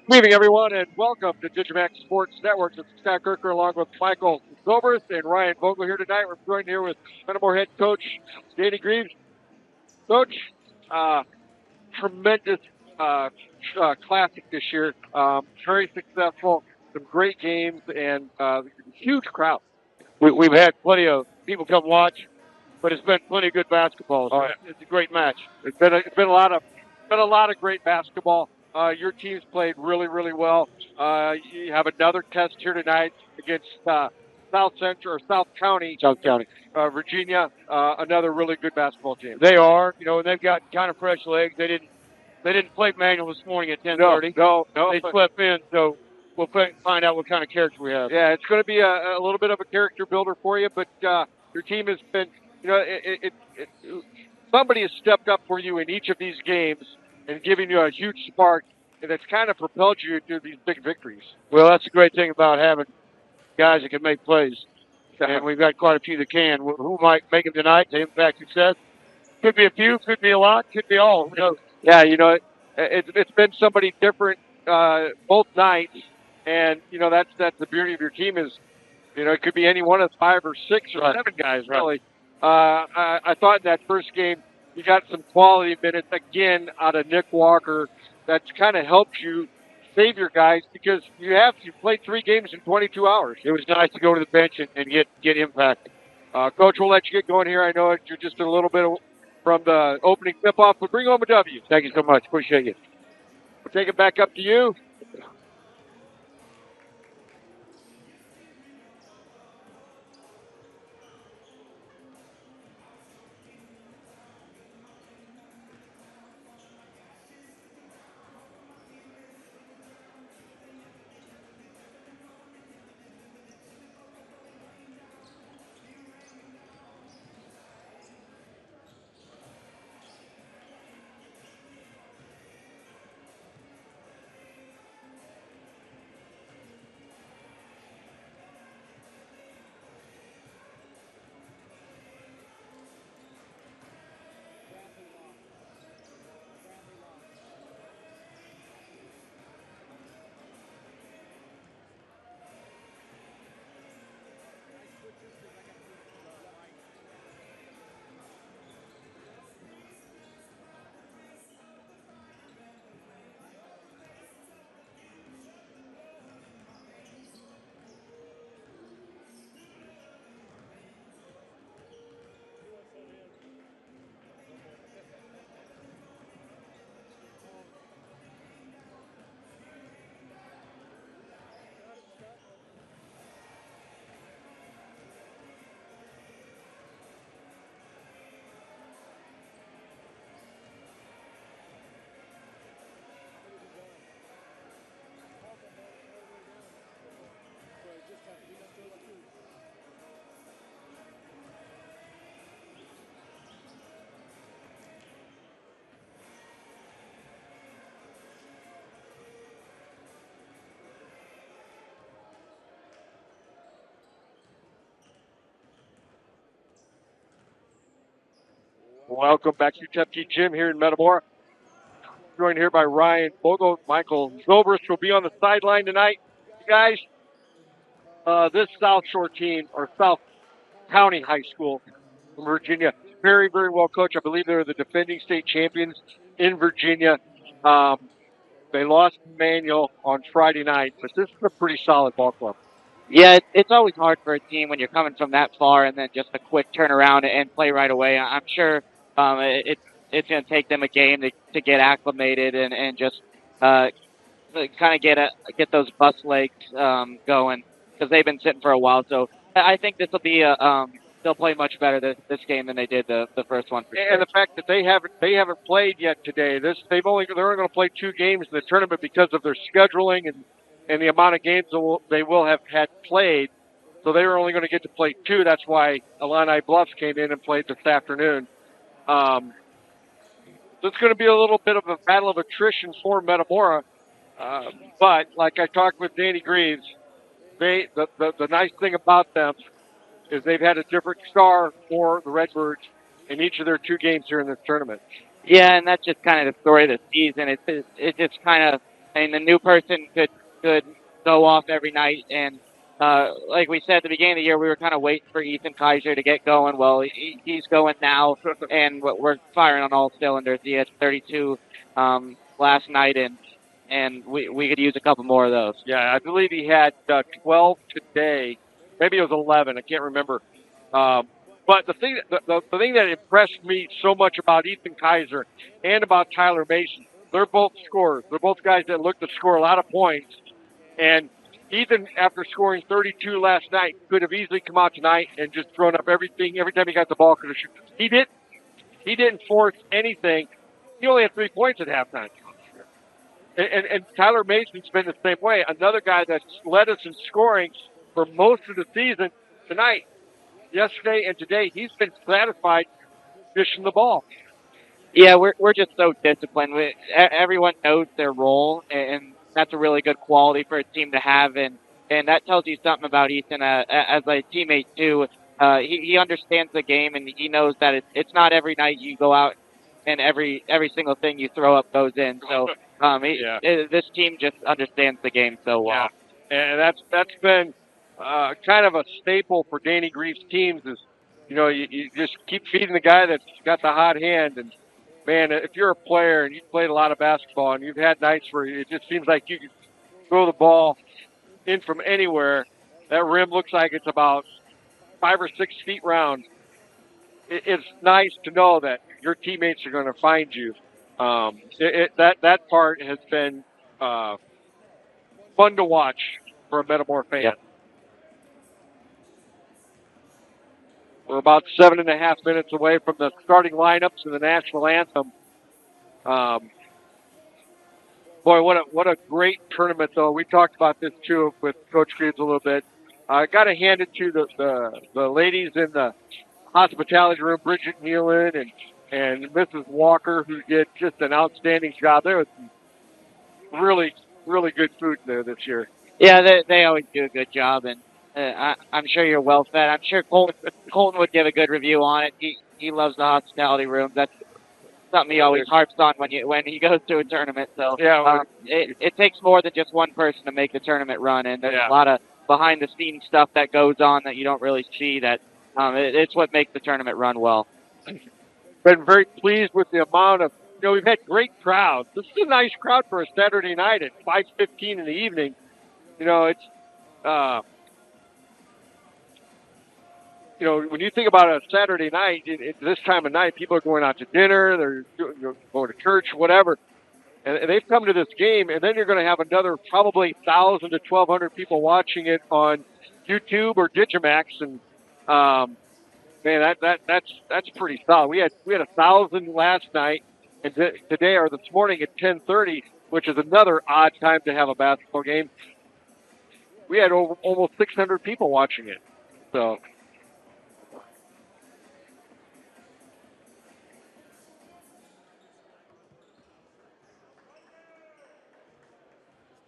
Good evening, everyone, and welcome to digiMAX Sports Network. It's Scott Kirker along with Michael Zobrist and Ryan Vogel here tonight. We're joined here with Metamora head coach Danny Greaves. Coach, tremendous classic this year. Very successful, some great games, and huge crowd. We've had plenty of people come watch, but it's been plenty of good basketball. So it's a great match. It's been a lot of great basketball. Your team's played really, really well. You have another test here tonight against South County, Virginia. Another really good basketball team. They are, and they've got kind of fresh legs. They didn't play manual this morning at 10:30. No. They slept in, so we'll find out what kind of character we have. Yeah, it's going to be a little bit of a character builder for you, but your team has been, somebody has stepped up for you in each of these games and giving you a huge spark, and it's kind of propelled you to these big victories. Well, that's the great thing about having guys that can make plays. And we've got quite a few that can. Who might make them tonight to impact success? Could be a few, could be a lot, could be all. Who knows? Yeah, it's been somebody different both nights, and that's the beauty of your team is, it could be any one of 5 or 6 or 7 guys really. I thought in that first game you got some quality minutes again out of Nick Walker. That's kind of helped you save your guys because you played 3 games in 22 hours. It was nice to go to the bench and get impact. Coach, we'll let you get going here. I know you're just a little bit from the opening tip-off, but bring home a W. Thank you so much. Appreciate you. We'll take it back up to you. Welcome back to Tepke Gym here in Metamora. Joined here by Ryan Vogel. Michael Zobrist will be on the sideline tonight. You guys, this South Shore team, or South County High School from Virginia, very, very well coached. I believe they're the defending state champions in Virginia. They lost Manual on Friday night, but this is a pretty solid ball club. Yeah, it's always hard for a team when you're coming from that far and then just a quick turnaround and play right away. I'm sure it's going to take them a game to get acclimated and just kind of get those bus legs going because they've been sitting for a while. So I think this will be they'll play much better this game than they did the first one. And the fact that they haven't played yet today. They're only going to play 2 games in the tournament because of their scheduling and the amount of games they will have had played. So they were only going to get to play 2. That's why Illini Bluffs came in and played this afternoon. So it's going to be a little bit of a battle of attrition for Metamora. But like I talked with Danny Greaves, the nice thing about them is they've had a different star for the Redbirds in each of their 2 games here in this tournament. Yeah, and that's just kind of the story of the season. It just kind of and the new person could go off every night. And like we said at the beginning of the year, we were kind of waiting for Ethan Kaiser to get going. Well, he's going now, and we're firing on all cylinders. He had 32 last night, and we could use a couple more of those. Yeah, I believe he had 12 today. Maybe it was 11. I can't remember. But the thing that impressed me so much about Ethan Kaiser and about Tyler Mason, they're both scorers. They're both guys that look to score a lot of points. And Ethan, after scoring 32 last night, could have easily come out tonight and just thrown up everything. Every time he got the ball, could have shoot. He didn't. He didn't force anything. He only had 3 points at halftime. And Tyler Mason's been the same way. Another guy that's led us in scoring for most of the season tonight, yesterday and today, he's been satisfied fishing the ball. Yeah, we're just so disciplined. Everyone knows their role, and that's a really good quality for a team to have. And that tells you something about Ethan as a teammate too. He understands the game, and he knows that it's not every night you go out and every single thing you throw up goes in. So this team just understands the game so well. Yeah. And that's been kind of a staple for Danny Grief's teams is, you just keep feeding the guy that's got the hot hand. And, man, if you're a player and you've played a lot of basketball and you've had nights where it just seems like you can throw the ball in from anywhere, that rim looks like it's about 5 or 6 feet round. It's nice to know that your teammates are going to find you. That part has been fun to watch for a Metamora fan. Yep. We're about 7.5 minutes away from the starting lineups and the national anthem. Boy, what a great tournament, though. We talked about this, too, with Coach Greaves a little bit. I got to hand it to the ladies in the hospitality room, Bridget Nealon and Mrs. Walker, who did just an outstanding job. There was some really, really good food there this year. Yeah, they always do a good job, and I'm sure you're well fed. I'm sure Colton would give a good review on it. He loves the hospitality room. That's something he always harps on when he goes to a tournament. So it takes more than just one person to make the tournament run, and there's a lot of behind the scenes stuff that goes on that you don't really see. That it's what makes the tournament run well. Been very pleased with the amount of, we've had great crowds. This is a nice crowd for a Saturday night at 5:15 in the evening. It's, when you think about a Saturday night, this time of night, people are going out to dinner, they're going to church, whatever. And they've come to this game, and then you're going to have another probably 1,000 to 1,200 people watching it on YouTube or digiMAX. And, man, that's pretty solid. We had 1,000 last night, and today or this morning at 10:30, which is another odd time to have a basketball game. We had almost 600 people watching it. So,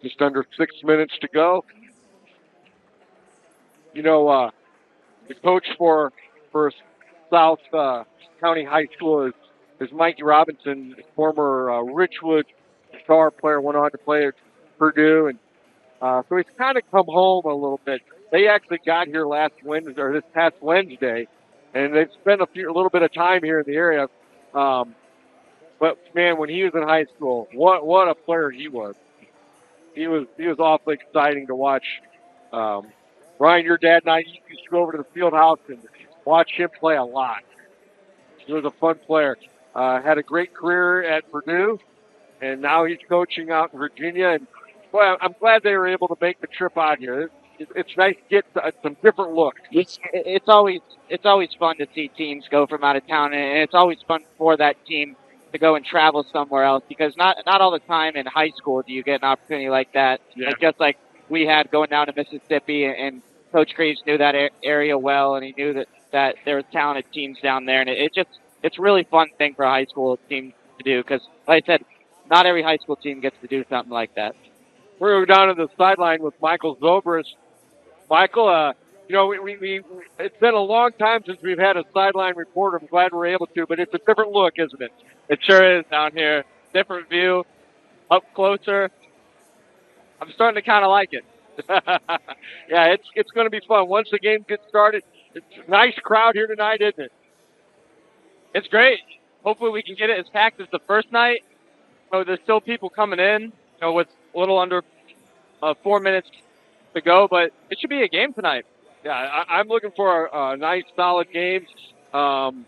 just under 6 minutes to go. The coach for South County High School is Mikey Robinson, former Richwood star player, went on to play at Purdue, and so he's kind of come home a little bit. They actually got here this past Wednesday, and they've spent a little bit of time here in the area. But man, when he was in high school, what a player he was. He was awfully exciting to watch. Ryan, your dad and I used to go over to the field house and watch him play a lot. He was a fun player. Had a great career at Purdue, and now he's coaching out in Virginia. And boy, I'm glad they were able to make the trip out here. It's nice to get some different looks. It's always fun to see teams go from out of town, and it's always fun for that team to go and travel somewhere else, because not all the time in high school do you get an opportunity like that. Yeah. Just like we had going down to Mississippi, and Coach Greaves knew that area well, and he knew that there were talented teams down there, and it's a really fun thing for a high school team to do, because, like I said, not every high school team gets to do something like that. We're going to go down to the sideline with Michael Zobris. Michael, it's been a long time since we've had a sideline reporter. I'm glad we're able to, but it's a different look, isn't it? It sure is down here. Different view, up closer. I'm starting to kind of like it. Yeah, it's going to be fun once the game gets started. It's a nice crowd here tonight, isn't it? It's great. Hopefully we can get it as packed as the first night. So there's still people coming in, with a little under 4 minutes to go, but it should be a game tonight. Yeah, I'm looking for a nice, solid game. We'll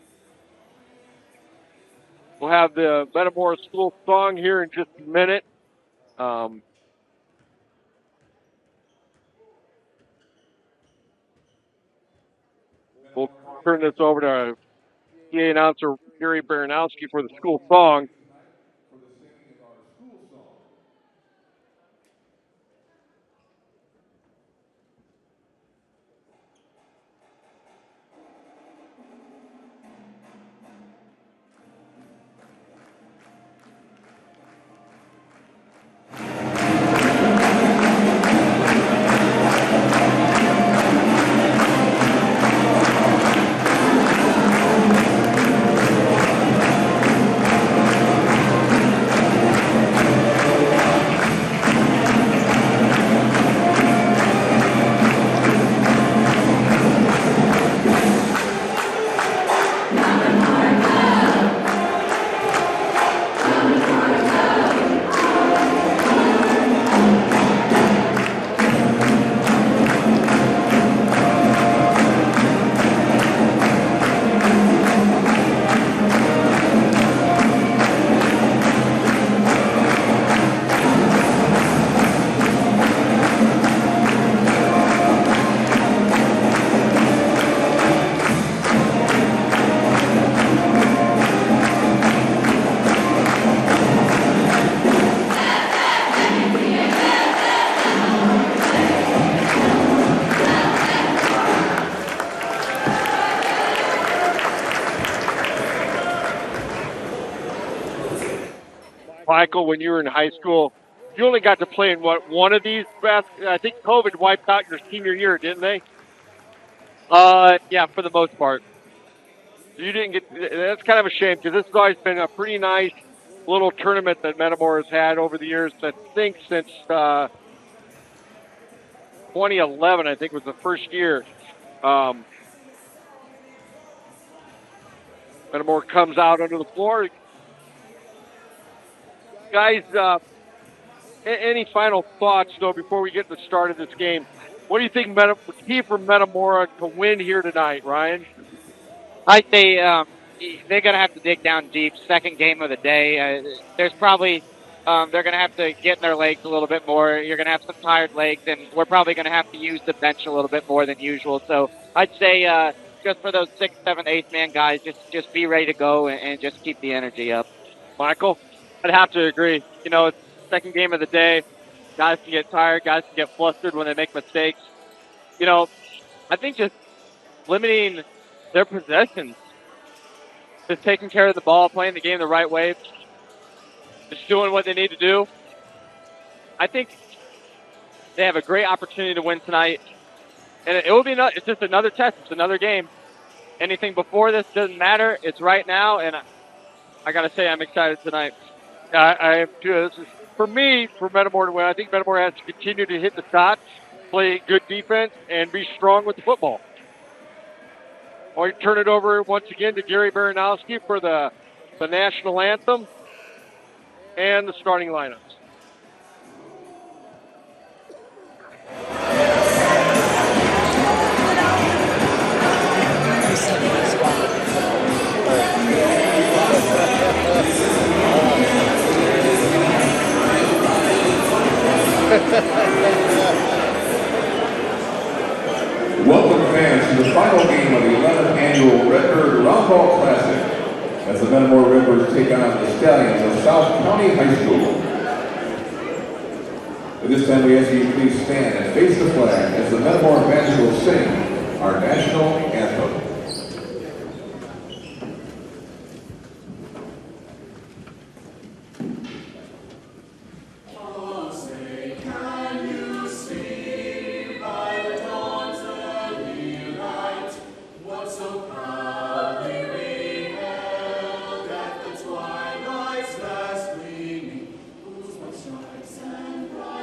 have the Metamora School song here in just a minute. We'll turn this over to PA announcer Gary Baranowski for the school song. Michael, when you were in high school, you only got to play in one of these. I think COVID wiped out your senior year, didn't they? Yeah, for the most part. You didn't get. That's kind of a shame because this has always been a pretty nice little tournament that Metamora has had over the years. I think since 2011, I think was the first year. Metamora comes out under the floor. Guys, any final thoughts, though, before we get to the start of this game? What do you think key for Metamora to win here tonight, Ryan? I say they're going to have to dig down deep. Second game of the day. There's probably they're going to have to get in their legs a little bit more. You're going to have some tired legs, and we're probably going to have to use the bench a little bit more than usual. So I'd say just for those 6th, 7th, 8th man guys, just be ready to go and just keep the energy up. Michael? I'd have to agree. It's the second game of the day. Guys can get tired. Guys can get flustered when they make mistakes. I think just limiting their possessions, just taking care of the ball, playing the game the right way, just doing what they need to do. I think they have a great opportunity to win tonight. And it will be it's just another test. It's another game. Anything before this doesn't matter. It's right now, and I got to say I'm excited tonight. I am too. This is, for me, for Metamora to win, I think Metamora has to continue to hit the shots, play good defense, and be strong with the football. I'll turn it over once again to Gary Baranowski for the national anthem and the starting lineups. Welcome fans to the final game of the 11th annual Redbird Roundball Classic as the Metamora Redbirds take on the Stallions of South County High School. At this time we ask you to please stand and face the flag as the Metamora band will sing our national anthem.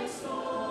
Stars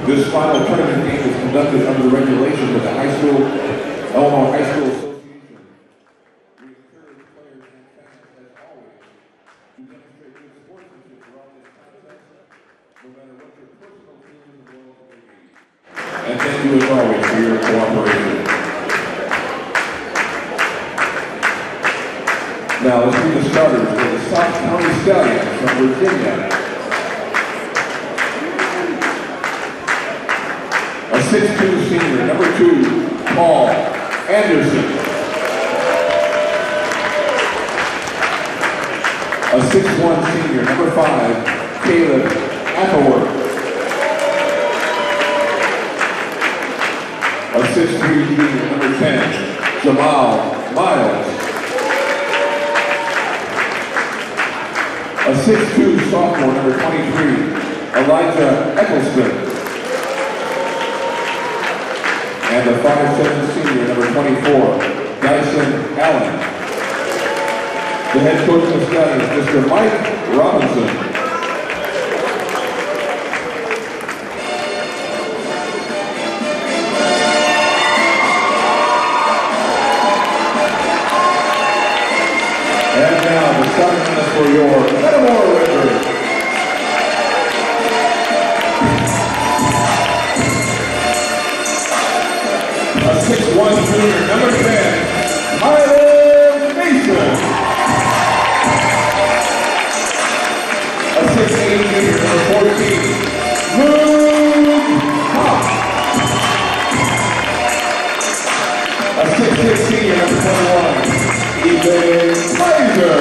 This final tournament game is conducted under the regulations of the Illinois High School Association. We encourage players and fans, as always, to demonstrate good sportsmanship throughout this contest, no matter what your personal feelings and goals may be. And thank you as always for your cooperation. Now let's see the starters for the South County Stallions from Virginia. A 6'2" senior, number 2, Paul Anderson. A 6'1" senior, number 5, Caleb Appleworth. A 6'3" junior, number 10, Jamal Miles. A 6'2" sophomore, number 23, Elijah Eccleston. And a 5'7" senior, number 24, Dyson Allen. The head coach of the Stallions, Mr. Mike Robinson. And now the starting lineup for your Metamora Redbirds. A 6'1" junior, number 10, Tyler Mason. A 6'8" junior, number 14, Luke Hop. A 6'6" senior, number 21, Ethan Kaiser.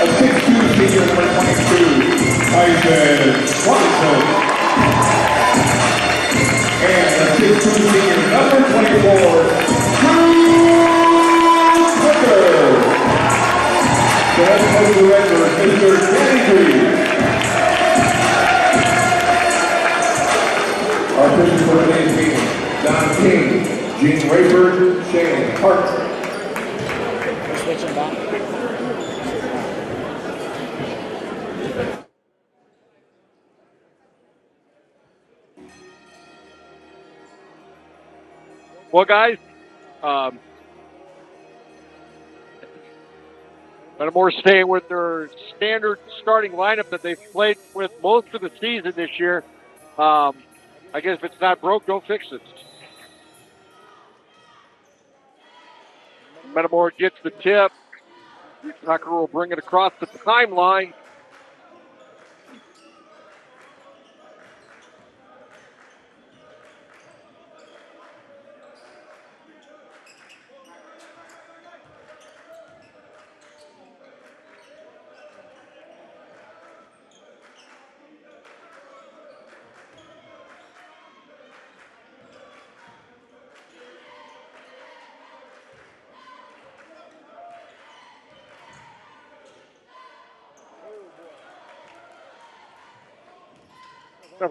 A 6'2" senior, number 22, Tyson Watson. And a 6'2" senior, number 24, Drew Tucker. The head coach of the Redbirds, Mr. Danny Green. Our pitchers for today's game, Don King, Gene Rayford, Shane Hart. Switching back. Well, guys, Metamora staying with their standard starting lineup that they've played with most of the season this year. I guess if it's not broke, don't fix it. Metamora gets the tip. Tucker will bring it across the timeline.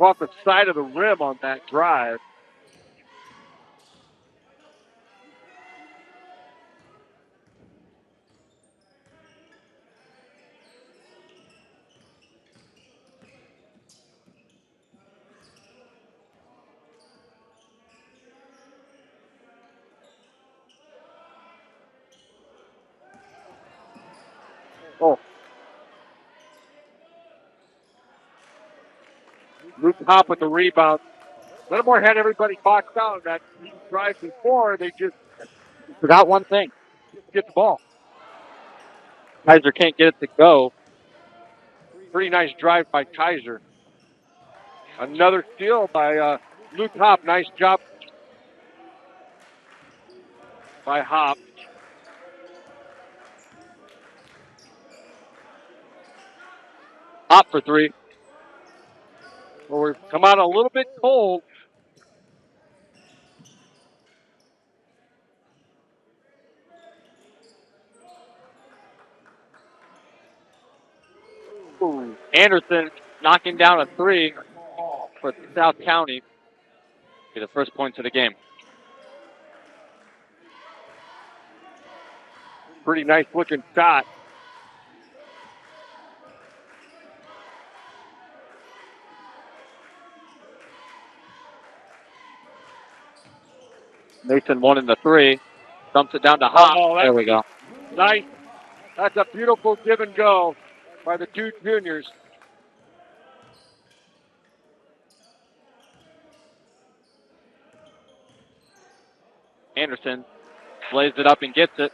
Off the side of the rim on that drive. Oh. Luke Hop with the rebound. Metamora had everybody boxed out that drive before. They just Forgot one thing. get the ball. Kaiser can't get it to go. Pretty nice drive by Kaiser. Another steal by Luke Hop. Nice job by Hop. Hop for 3. Well, we've come out a little bit cold. Ooh. Anderson knocking down a 3 for South County. Be the first points of the game. Pretty nice looking shot. Mason 1 and the 3. Dumps it down to Hop. Oh, There we go. nice. That's a beautiful give and go by the two juniors. Anderson lays it up and gets it.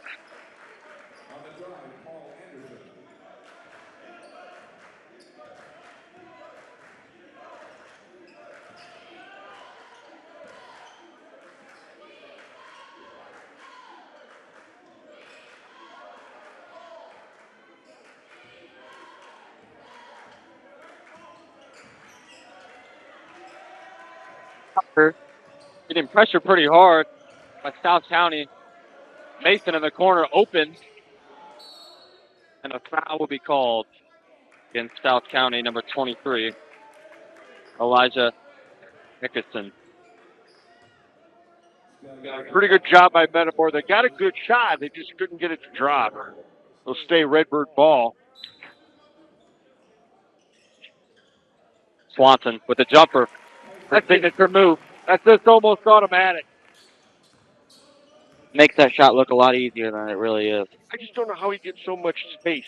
Getting pressure pretty hard by South County. Mason in the corner open. And a foul will be called against South County, number 23, Elijah Nickerson. Pretty good job by Metamora. They got a good shot. They just couldn't get it to drop. They'll stay Redbird ball. Swanson with the jumper. That's signature move. That's just almost automatic. Makes that shot look a lot easier than it really is. I just don't know how he gets so much space.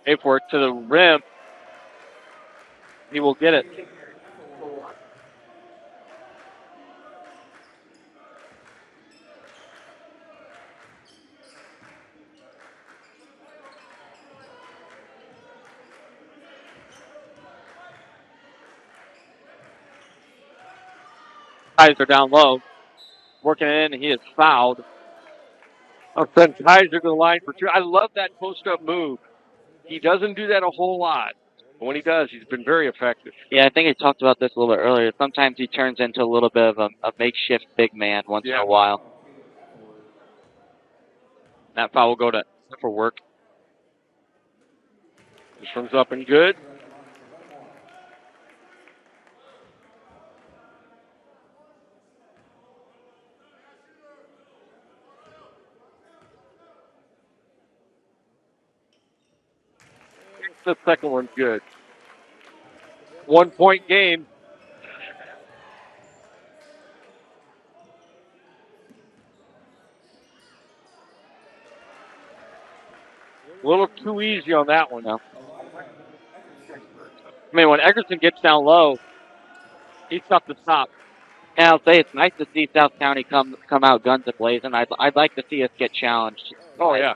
Apework to the rim. He will get it. Kaiser down low. Working it in. He is fouled. I'll send Kaiser to the line for two. I love that post-up move. He doesn't do that a whole lot. But when he does, he's been very effective. Yeah, I think I talked about this a little bit earlier. Sometimes he turns into a little bit of a makeshift big man once in a while. That foul will go to for work. This one's up and good. The second one's good. 1 point game. A little too easy on that one. No. I mean, when Eggerson gets down low, he's tough to stop. And I'll say it's nice to see South County come out guns a-blazing. I'd like to see us get challenged. Oh, yeah.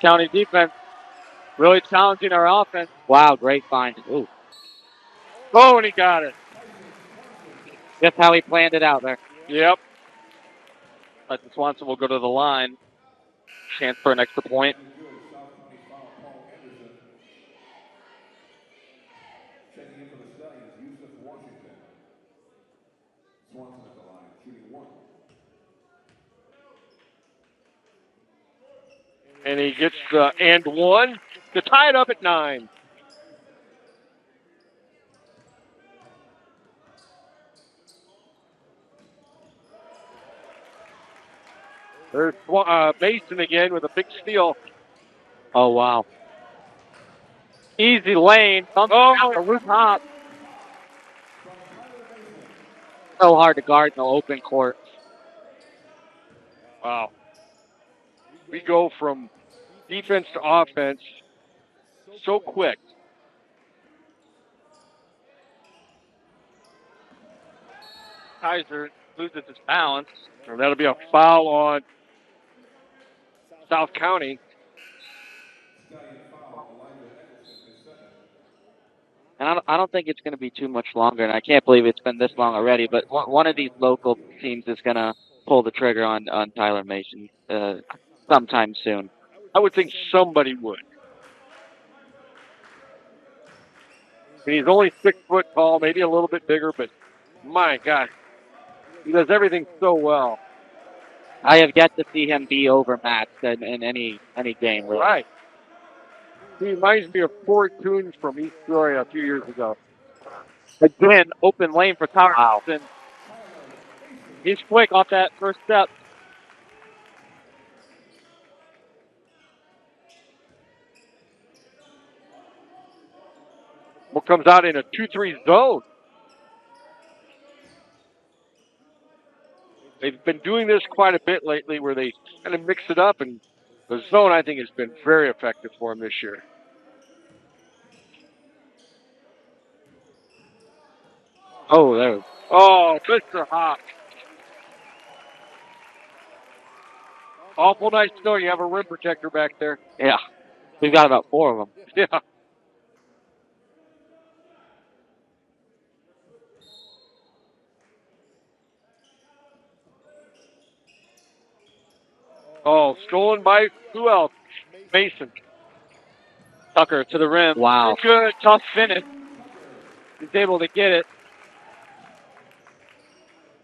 County defense really challenging our offense. Wow, great find. Ooh. Oh, and he got it. Just how he planned it out there. Yep. But Swanson will go to the line. Chance for an extra point. Checking in for the Stallions, Yusuf Washington. Swanson at the line, shooting one. And he gets the and one to tie it up at 9. There's Mason again with a big steal. Oh, wow. Easy lane. Oh, A roof hop. So hard to guard in the open court. wow. We go from defense to offense so quick. Kaiser loses his balance. And that'll be a foul on South County. And I don't think it's going to be too much longer, and I can't believe it's been this long already, but one of these local teams is going to pull the trigger on Tyler Mason. Some sometime soon. I would think somebody would. I mean, he's only 6 foot tall, maybe a little bit bigger, but my God, he does everything so well. I have yet to see him be overmatched in any game. Really. Right. He reminds me of Ford Coons from East Troy a few years ago. Again, open lane for Carlson. He's quick off that first step. What comes out in a 2-3 zone. They've been doing this quite a bit lately where they kind of mix it up, and the zone, I think, has been very effective for him this year. Oh, there. Oh, Mr. Hop. Awful nice to know you have a rim protector back there. Yeah. We've got about 4 of them. Yeah. Oh, stolen by who else? Mason. Tucker to the rim. Wow. Good. Tough finish. He's able to get it.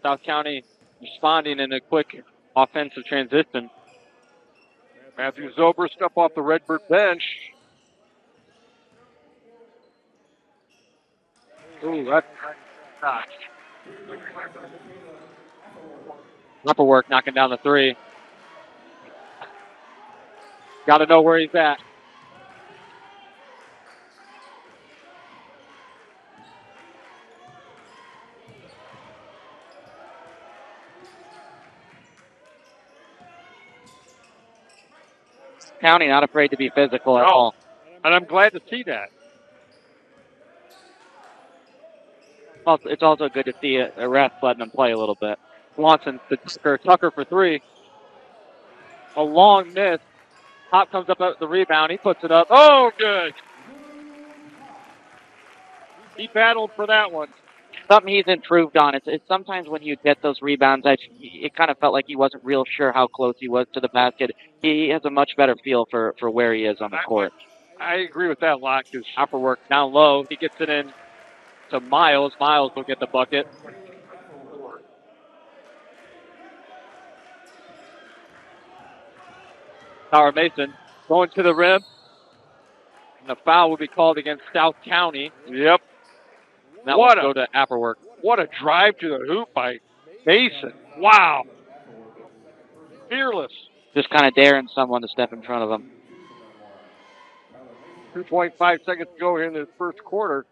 South County responding in a quick offensive transition. Matthew Zobrist up off the Redbird bench. Ooh, that's nice. Upper work knocking down the 3. Got to know where he's at. County not afraid to be physical at all. And I'm glad to see that. It's also good to see a ref letting him play a little bit. Swanson to Tucker for 3. A long miss. Hop comes up at the rebound. He puts it up. Oh, good. He battled for that one. Something he's improved on. It's sometimes when you get those rebounds, it kind of felt like he wasn't real sure how close he was to the basket. He has a much better feel for where he is on the court. I agree with that a lot. Because Upper work down low. He gets it in to Miles. Miles will get the bucket. Tower Mason going to the rim. And the foul will be called against South County. Yep. That will go to Apperwork. What a drive to the hoop by Mason. Wow. Fearless. Just kind of daring someone to step in front of him. 2.5 seconds to go here in the first quarter.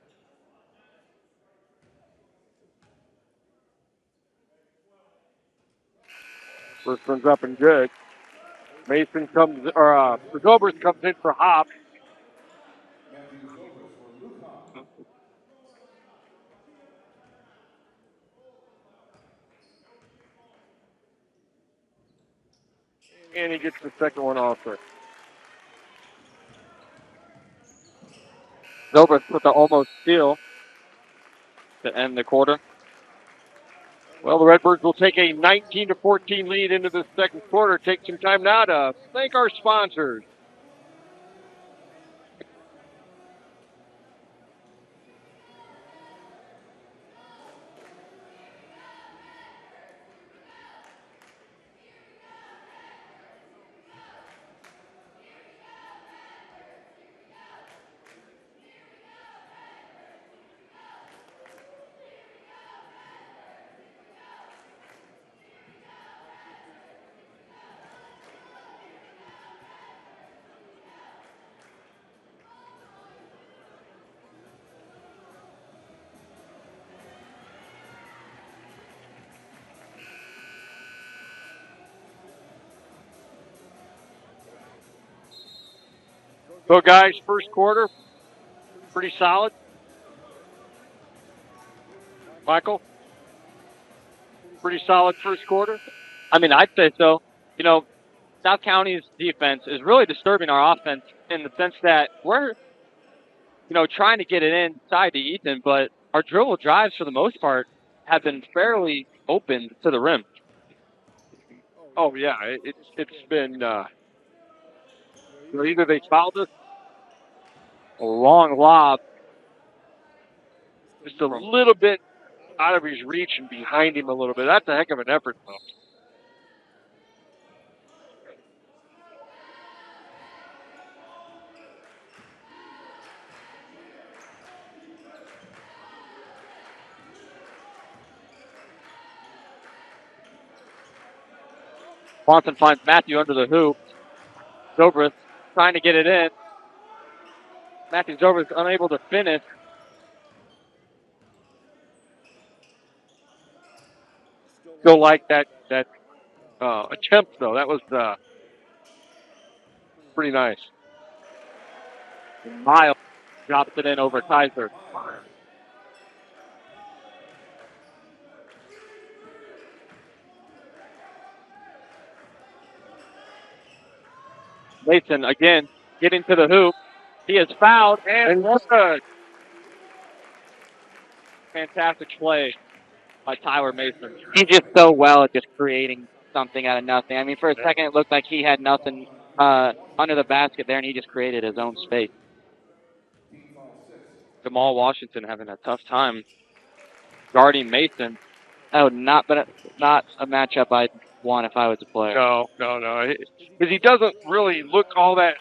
First one's up and good. Mason comes, or Zobrist comes in for Hop. And he gets the second one also. Zobrist with the almost steal to end the quarter. Well, the Redbirds will take a 19-14 lead into the second quarter. Take some time now to thank our sponsors. So, guys, first quarter, pretty solid. Michael, pretty solid first quarter. I mean, I'd say so. You know, South County's defense is really disturbing our offense in the sense that we're, trying to get it inside to Ethan, but our dribble drives, for the most part, have been fairly open to the rim. Oh, yeah, it's been So either they fouled us. A long lob. Just a little bit out of his reach and behind him a little bit. That's a heck of an effort, though. Swanson finds Matthew under the hoop. Zobrist trying to get it in. Matthew Zobrist unable to finish. Still like that attempt, though. That was pretty nice. Miles drops it in over Kaiser. Mason again getting to the hoop. He is fouled and good. Fantastic play by Tyler Mason. He's just so well at just creating something out of nothing. I mean, for a second it looked like he had nothing under the basket there, and he just created his own space. Jamal Washington having a tough time guarding Mason. Oh, not a matchup I'd want if I was a player. No. Because he doesn't really look all that.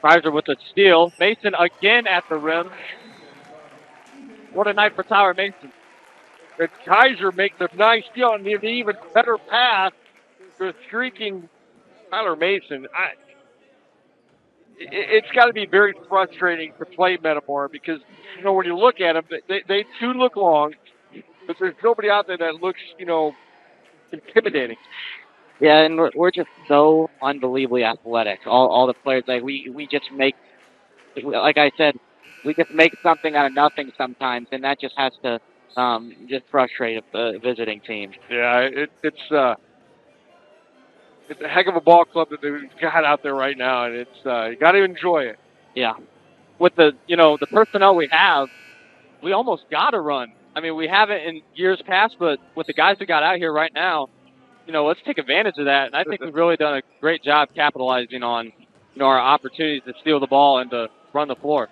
Kaiser with a steal. Mason again at the rim. What a night for Tyler Mason. And Kaiser makes a nice steal and an even better pass to a streaking Tyler Mason. It's got to be very frustrating to play Metamora because, when you look at them, they do look long, but there's nobody out there that looks, intimidating. Yeah, and we're just so unbelievably athletic. All the players, like we just make, like I said, we just make something out of nothing sometimes, and that just has to just frustrate a visiting team. Yeah, it's a heck of a ball club that they've got out there right now, and it's you got to enjoy it. Yeah, with the the personnel we have, we almost got to run. I mean, we haven't in years past, but with the guys we got out here right now, let's take advantage of that. And I think we've really done a great job capitalizing on, our opportunities to steal the ball and to run the floor.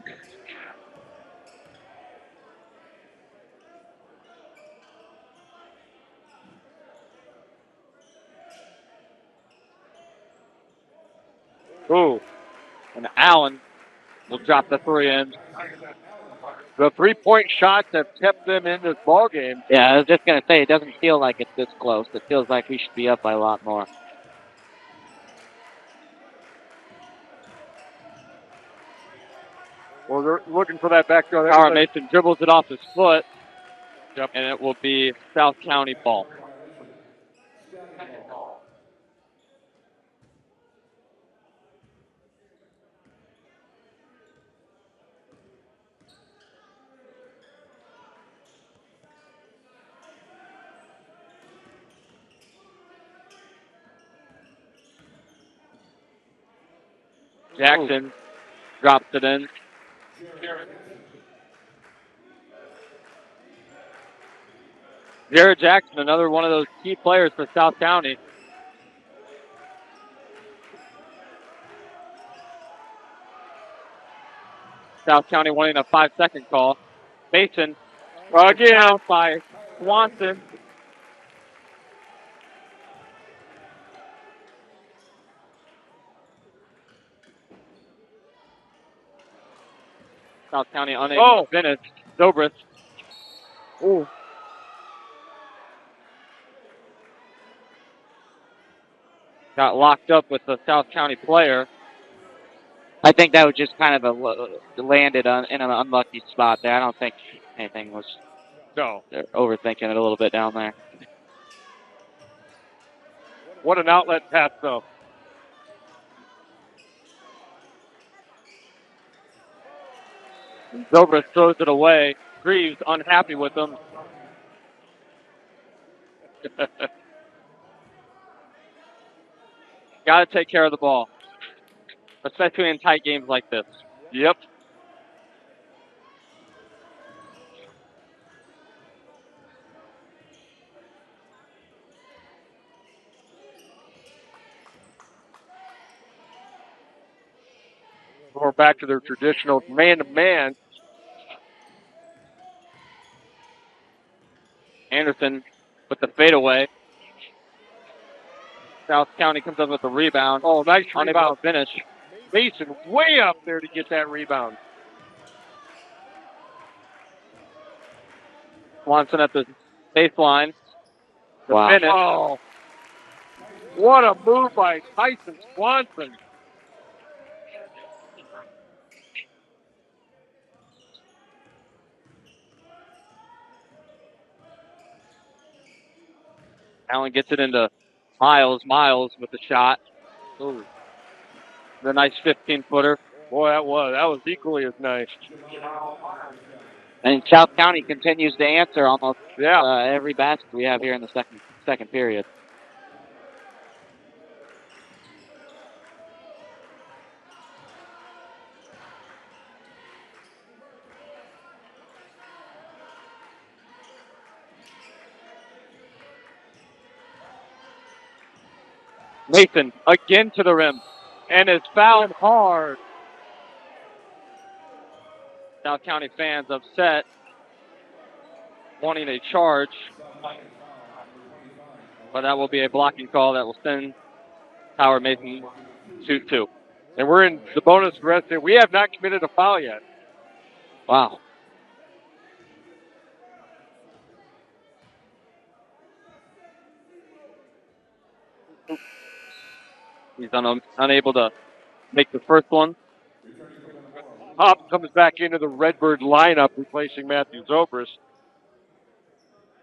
Ooh, and Allen will drop the three in. The 3-point shots have kept them in this ball game. Yeah, I was just going to say, it doesn't feel like it's this close. It feels like we should be up by a lot more. Well, they're looking for that backdoor. Tyler Mason dribbles it off his foot, and it will be South County ball. Jackson drops it in. Jared Jackson, another one of those key players for South County. South County wanting a 5-second call. Mason again out by Swanson. South County unable to finish. Zobrist. Ooh. Got locked up with the South County player. I think that was just kind of landed in an unlucky spot there. I don't think anything was. No. They're overthinking it a little bit down there. What an outlet pass, though. Zobrist throws it away. Greaves unhappy with them. Got to take care of the ball, especially in tight games like this. Yep. more back to their traditional man-to-man. Anderson with the fadeaway. South County comes up with the rebound. Oh, nice Unable rebound. to finish. Mason way up there to get that rebound. Swanson at the baseline. The Wow. finish. Oh, what a move by Tyson Swanson. Allen gets it into Miles. Miles with the shot. Ooh. The nice 15-footer. Boy, that was equally as nice. And South County continues to answer almost Yeah. every basket we have here in the second period. Mason again to the rim and is fouled hard. South County fans upset, wanting a charge. But that will be a blocking call that will send Howard Mason shoot 2. And we're in the bonus rest here. We have not committed a foul yet. Wow. He's unable to make the first one. Hop comes back into the Redbird lineup, replacing Matthew Zobrist.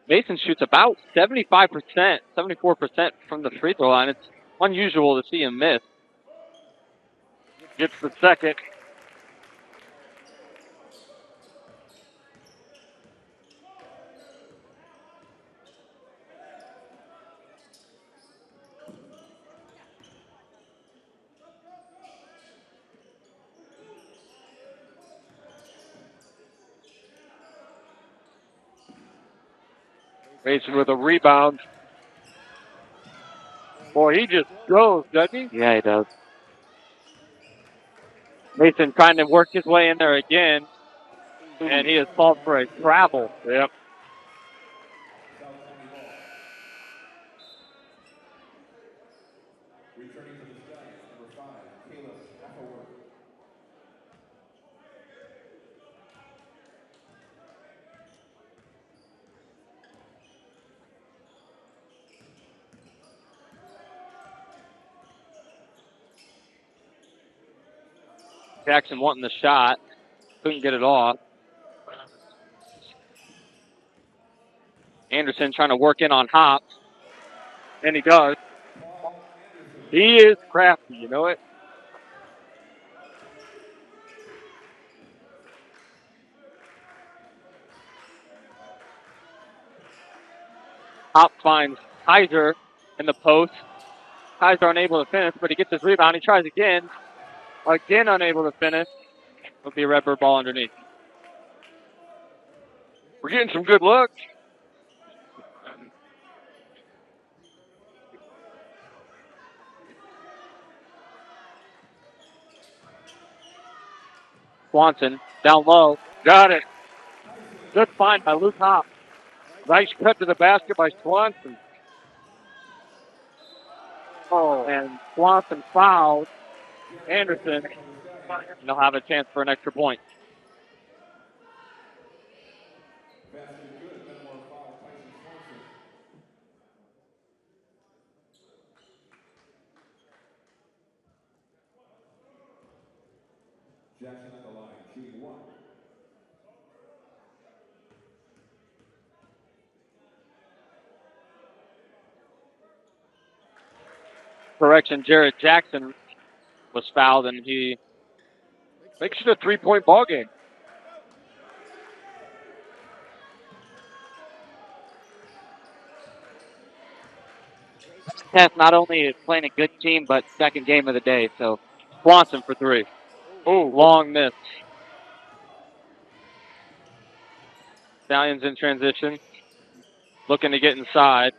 Mason shoots about 75%, 74% from the free throw line. It's unusual to see him miss. Gets the second. Mason with a rebound. Boy, he just goes, doesn't he? Yeah, he does. Mason trying to work his way in there again, and he has called for a travel. Yep. Returning to the Stallions, number 5, Caleb Appleworth. Jackson wanting the shot, couldn't get it off. Anderson trying to work in on Hop, And he does. He is crafty, you know it? Hop finds Kaiser in the post. Kaiser unable to finish, but he gets his rebound. He tries again. Again unable to finish. It'll be a Redbird ball underneath. We're getting some good looks. Swanson down low. Got it. Good find by Luke Hop. Nice cut to the basket by Swanson. Oh, and Swanson fouled Anderson. And they'll have a chance for an extra point. Basket good, Metamora foul, Tyson Swanson. Jackson at the line, shooting 1. Correction, Jared Jackson was fouled, and he Makes it a 3-point ball game. Test not only is playing a good team, but second game of the day. So Swanson for 3. Oh, long miss. Stallions in transition, looking to get inside.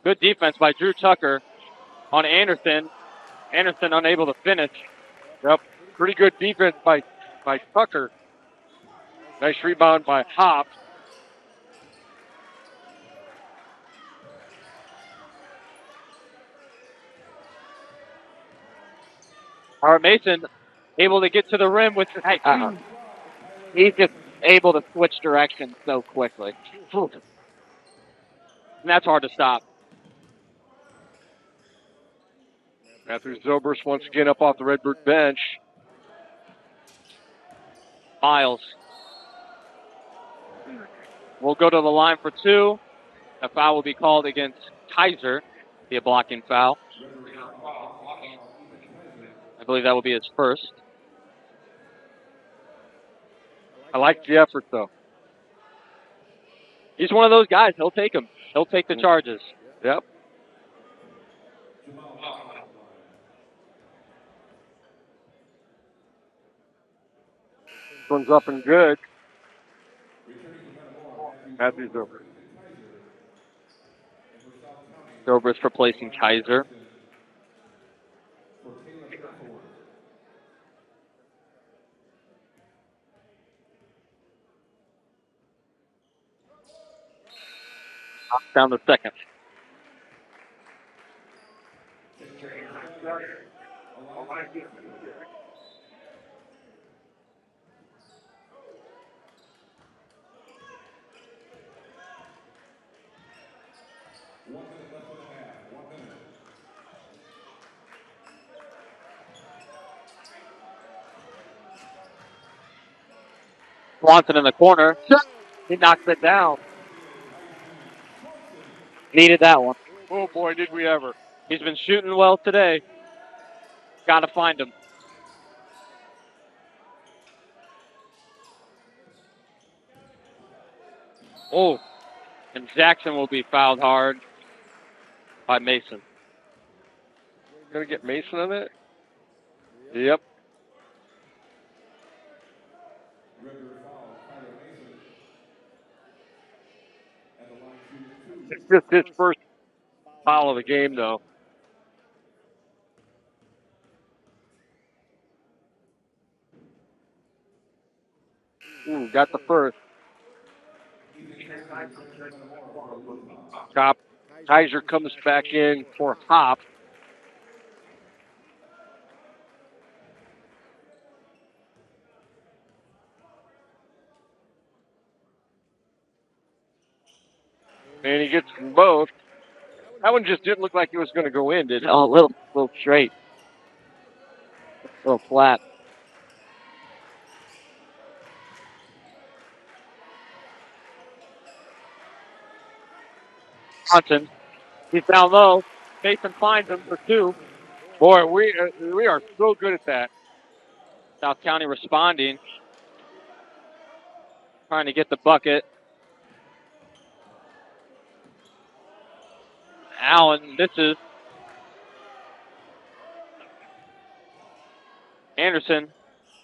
Good defense by Drew Tucker on Anderson. Anderson unable to finish. Yep. Pretty good defense by Tucker. Nice rebound by Hop. Howard Mason able to get to the rim with he's just able to switch directions so quickly. And that's hard to stop. Matthew Zobrist once again up off the Redbird bench. Miles will go to the line for two. A foul will be called against Kaiser, be a blocking foul. I believe that will be his first. I like the effort, though. He's one of those guys. He'll take them. He'll take the charges. Yep. This one's up and good. Matthew Zobrist. Zobrist replacing Kaiser. Down the second. Swanson in the corner. He knocks it down. Needed that one. Oh, boy, did we ever. He's been shooting well today. Got to find him. Oh, and Jackson will be fouled hard by Mason. Going to get Mason on it? Yep. It's just his first foul of the game, though. Got the first. Kaiser comes back in for Hop. And he gets them both. That one just didn't look like it was going to go in, did it? Oh, a little straight. A little flat. Johnson. He's down low. Mason finds him for two. Boy, we are so good at that. South County responding. Trying to get the bucket. Allen, this is Anderson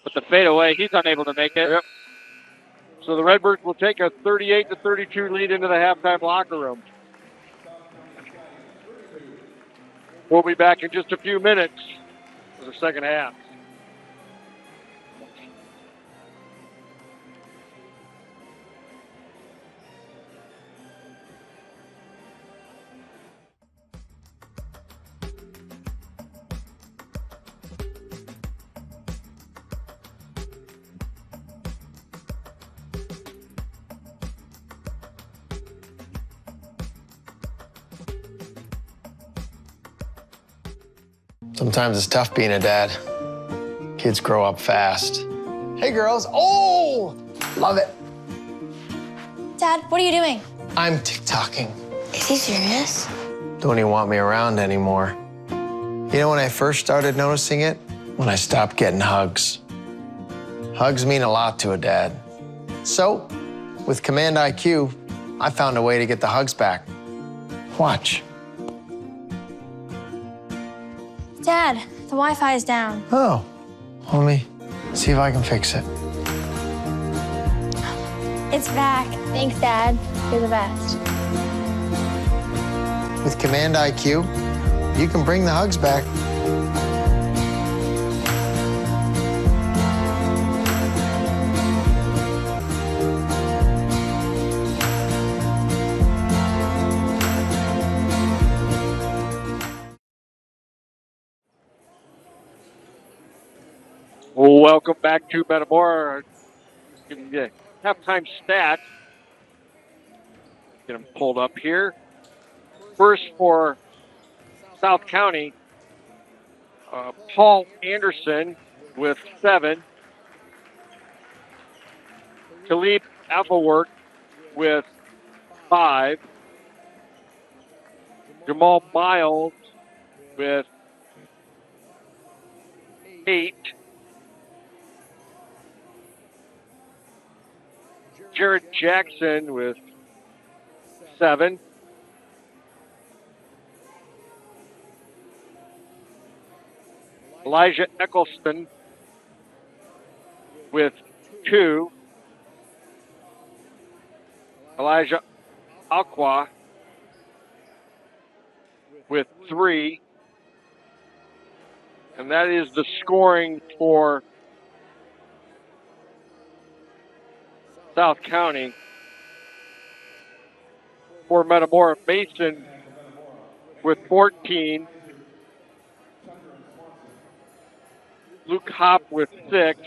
with the fadeaway. He's unable to make it. Yep. So the Redbirds will take a 38-32 lead into the halftime locker room. We'll be back in just a few minutes for the second half. Sometimes it's tough being a dad. Kids grow up fast. Hey, girls. Oh, love it. Dad, what are you doing? I'm TikToking. Is he serious? Don't even want me around anymore. You know when I first started noticing it? When I stopped getting hugs. Hugs mean a lot to a dad. So, with Command IQ, I found a way to get the hugs back. Watch. Dad, the Wi-Fi is down. Oh, let me see if I can fix it. It's back. Thanks, Dad. You're the best. With Command IQ, you can bring the hugs back. Welcome back to Metamora. Halftime stats. Get them pulled up here. First for South County, Paul Anderson with 7. Talib Applework with 5. Jamal Miles with 8. Jared Jackson with 7. Elijah Eccleston with 2. Elijah Aqua with 3. And that is the scoring for South County. For Metamora, Mason with 14. Luke Hopp with 6.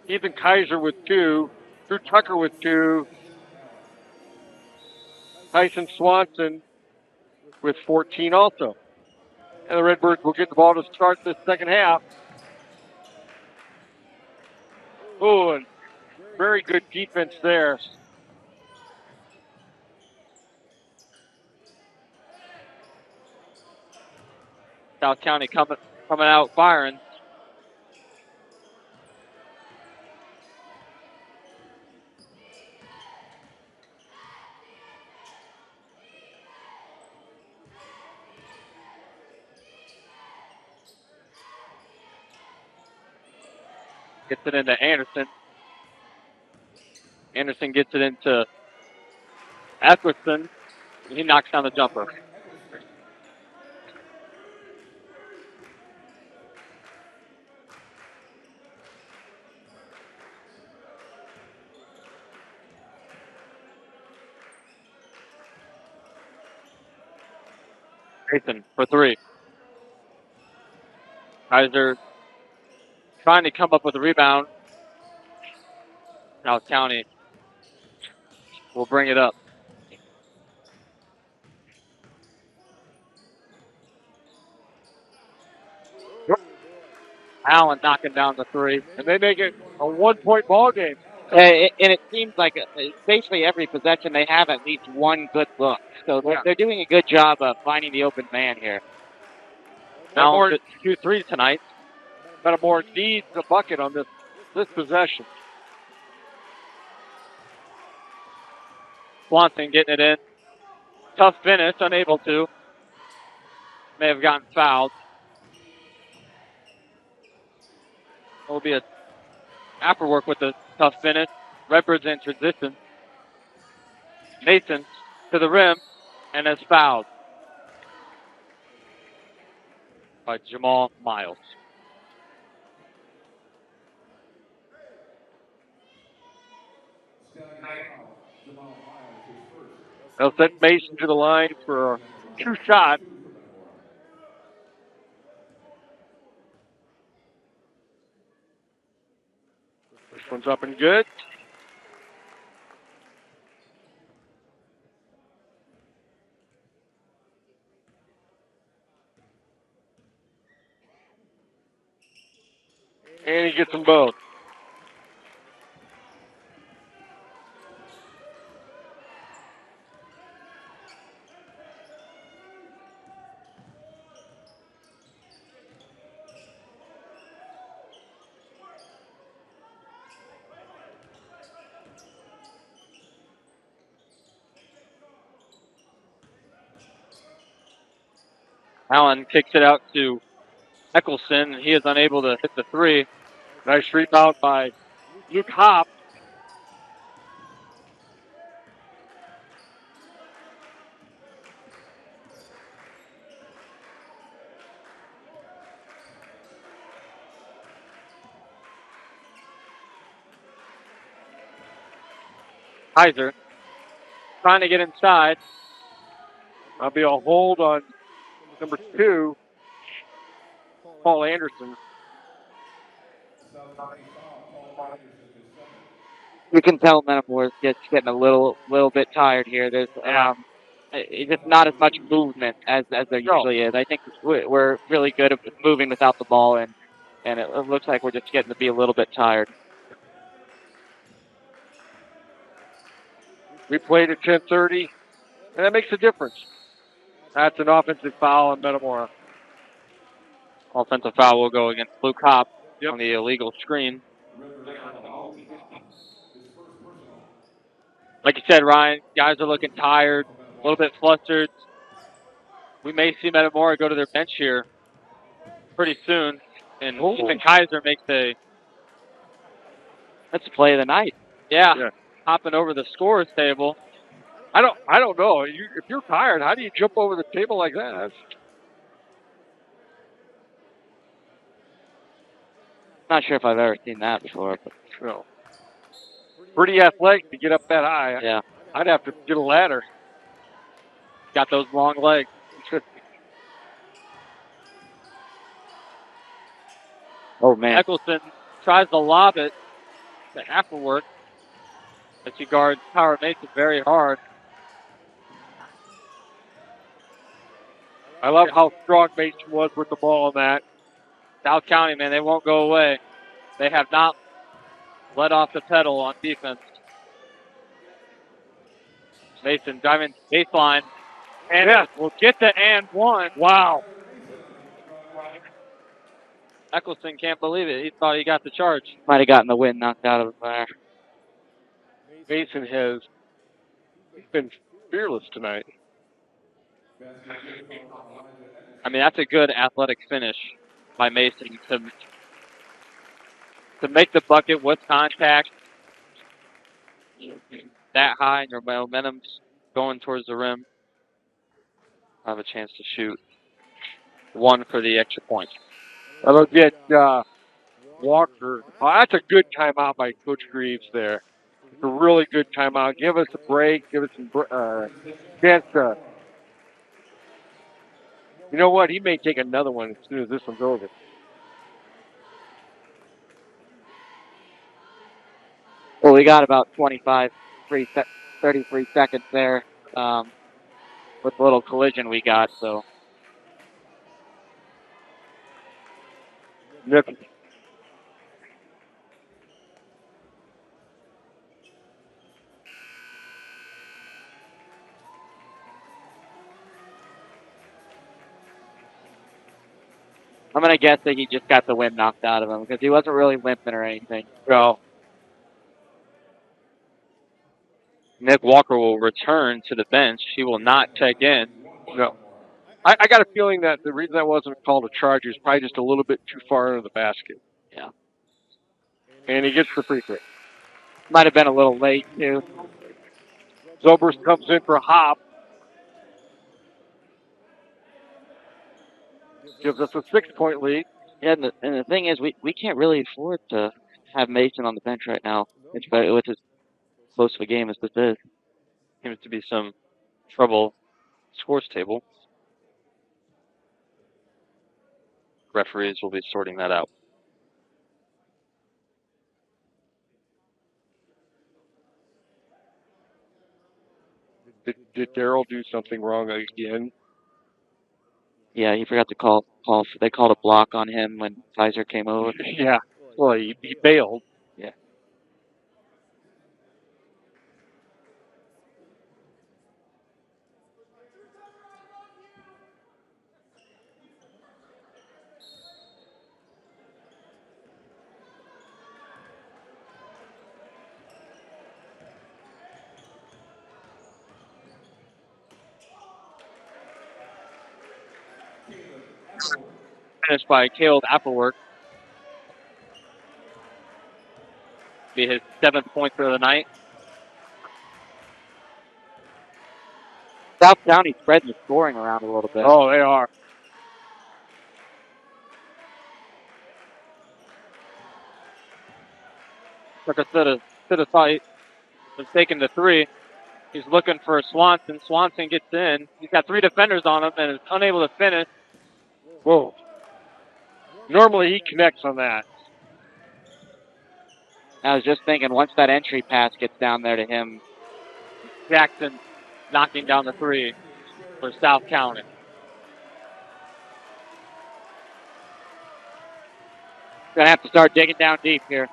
Ethan Kaiser with 2. Drew Tucker with 2. Tyson Swanson with 14 also. And the Redbirds will get the ball to start the second half. Oh, and very good defense there. South County coming out firing. Gets it into Anderson. Anderson gets it into Atherton. He knocks down the jumper. Nathan for 3. Kaiser trying to come up with a rebound. South County will bring it up. Allen knocking down the 3. And they make it a 1-point ball game. And it seems like basically every possession they have at least one good look. So they're doing a good job of finding the open man here. Allen 2 3 tonight. Metamora needs a bucket on this possession. Swanson getting it in. Tough finish, unable to. May have gotten fouled. Will be a afterwork with a tough finish. Redbirds in transition. Mason to the rim and is fouled by Jamal Miles. They'll send Mason to the line for a 2 shot. This one's up and good. And he gets them both. Allen kicks it out to Eccleston. He is unable to hit the 3. Nice rebound by Luke Hopp. Kaiser trying to get inside. That'll be a hold on number 2, Paul Anderson. You can tell Metamora is getting a little bit tired here. There's it's just not as much movement as there usually is. I think we're really good at moving without the ball, and it looks like we're just getting to be a little bit tired. We played at 10:30, and that makes a difference. That's an offensive foul on Metamora. Offensive foul will go against Luke Hopp on the illegal screen. Like you said, Ryan, guys are looking tired, a little bit flustered. We may see Metamora go to their bench here pretty soon. And Ethan Kaiser makes that's the play of the night. Yeah. Hopping over the scorer's table. I don't know. If you're tired, how do you jump over the table like that? Not sure if I've ever seen that before. But No. Pretty athletic to get up that high. Yeah. I'd have to get a ladder. Got those long legs. Oh, man. Eccleston tries to lob it to Afterwork as he guards Power Mason very hard. I love how strong Mason was with the ball on that. South County, man, they won't go away. They have not let off the pedal on defense. Mason driving baseline. And we'll get the and one. Wow. Eccleston can't believe it. He thought he got the charge. Might have gotten the wind knocked out of him there. Mason has been fearless tonight. I mean, that's a good athletic finish by Mason to make the bucket with contact that high and your momentum's going towards the rim. I have a chance to shoot one for the extra point. That'll get Walker. Oh, that's a good timeout by Coach Greaves there. It's a really good timeout. Give us a break. Give us some chance to. You know what? He may take another one as soon as this one's over. Well, we got about 33 seconds there with the little collision we got. So. Yep. I'm going to guess that he just got the wind knocked out of him because he wasn't really limping or anything. No. Nick Walker will return to the bench. He will not check in. No. I got a feeling that the reason that wasn't called a charge is probably just a little bit too far into the basket. Yeah. And he gets the free throw. Might have been a little late, too. Zobrist comes in for a hop. Gives us a 6-point lead. Yeah, and the thing is, we can't really afford to have Mason on the bench right now, with as close of a game as this is. Seems to be some trouble scores table. Referees will be sorting that out. Did Darrell do something wrong again? Yeah, he forgot to call. They called a block on him when Kaiser came over. Yeah. Well, he bailed. Yeah. Finished by Caleb Applework. Be his 7th point for the night. South County spreading the scoring around a little bit. Oh, they are. Took us to the site. is taking the three. He's looking for Swanson. Swanson gets in. He's got 3 defenders on him and is unable to finish. Whoa. Normally he connects on that. I was just thinking, once that entry pass gets down there to him, Jackson knocking down the three for South County. Gonna have to start digging down deep here.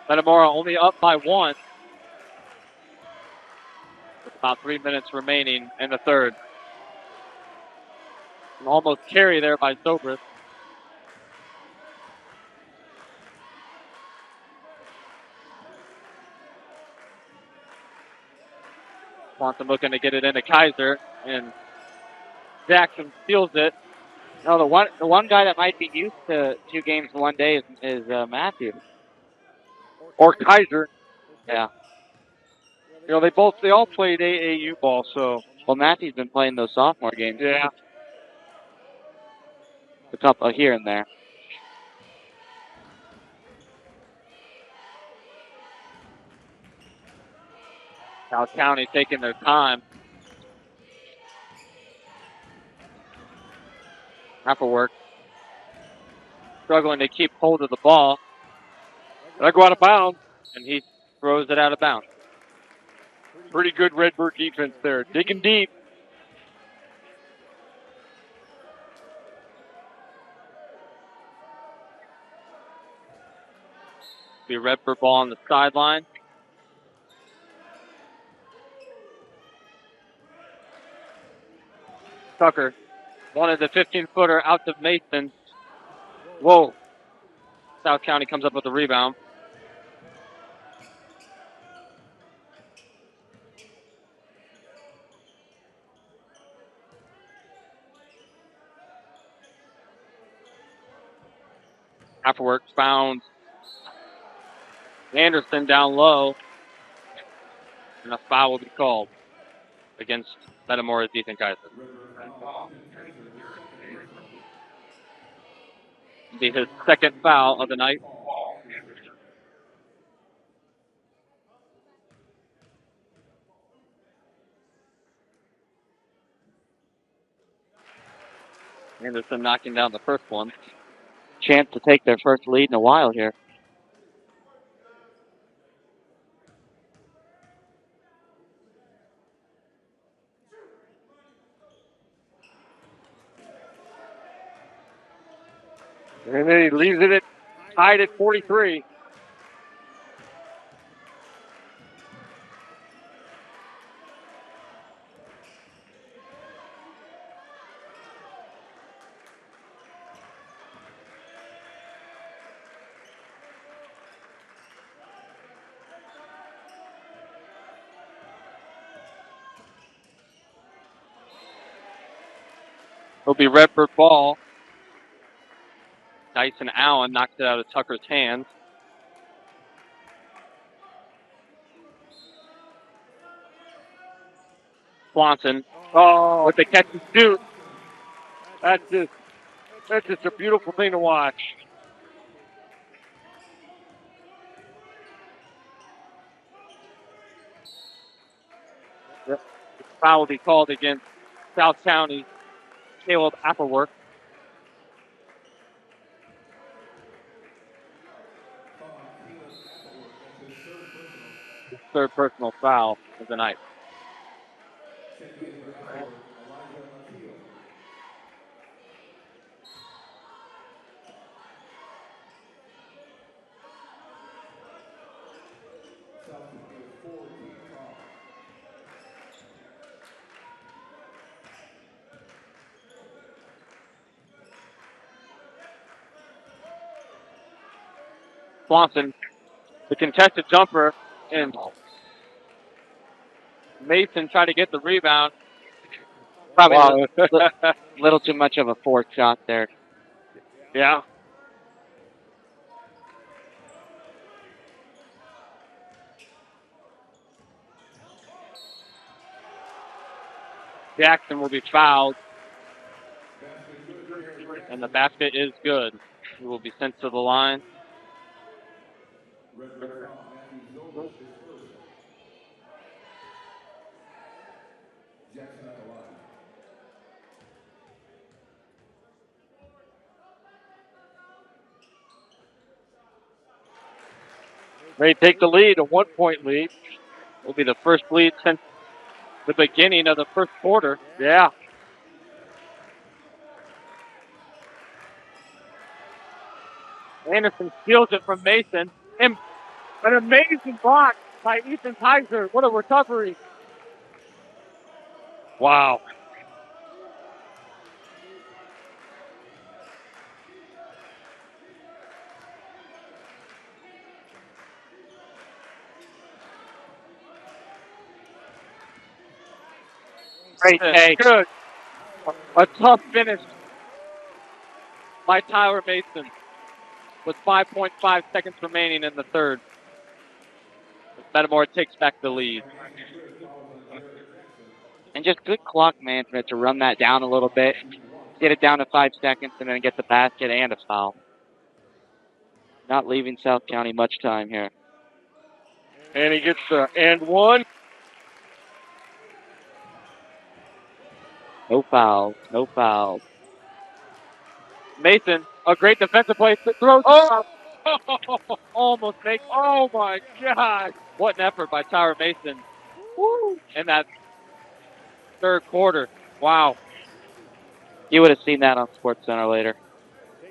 Metamora only up by 1. With about 3 minutes remaining in the third. An almost carry there by Zobrist. Swanson looking to get it into Kaiser, and Jackson steals it. No, the one guy that might be used to 2 games in one day is Matthew. Or Kaiser. Yeah. You know, they all played AAU ball, so. Well, Matthew's been playing those sophomore games. Yeah. A couple here and there. South County taking their time. Work. Struggling to keep hold of the ball. That'll go out of bounds. And he throws it out of bounds. Pretty good Redbird defense there. Digging deep. Be a Redbird ball on the sideline. Tucker wanted the 15-footer out to Mason. Whoa. South County comes up with the rebound. Afterwards, found Anderson down low. And a foul will be called against Metamora's Ethan Kaiser. Be his second foul of the night. Anderson knocking down the first one. Chance to take their first lead in a while here. And then he leaves it tied at 43. It'll be Redbird ball. Dyson Allen knocks it out of Tucker's hands. Swanson with the catch and shoot. That's just a beautiful thing to watch. Foul will be called against South County. Caleb Appleworth. His third personal foul of the night. Swanson, the contested jumper, and Mason tried to get the rebound. Probably a little too much of a forced shot there. Yeah. Jackson will be fouled. And the basket is good. He will be sent to the line. They take the lead, a 1-point lead. Will be the first lead since the beginning of the first quarter. Yeah. Anderson steals it from Mason. And an amazing block by Ethan Kaiser. What a recovery. Wow. Great take. Good. A tough finish by Tyler Mason with 5.5 seconds remaining in the third. Metamora takes back the lead. And just good clock management to run that down a little bit, get it down to 5 seconds, and then get the basket and a foul. Not leaving South County much time here. And he gets the and one. No fouls. No fouls. Mason, a great defensive play. Throws Oh! almost makes. Oh, my God. What an effort by Tyler Mason. Woo. In that third quarter. Wow. You would have seen that on SportsCenter later.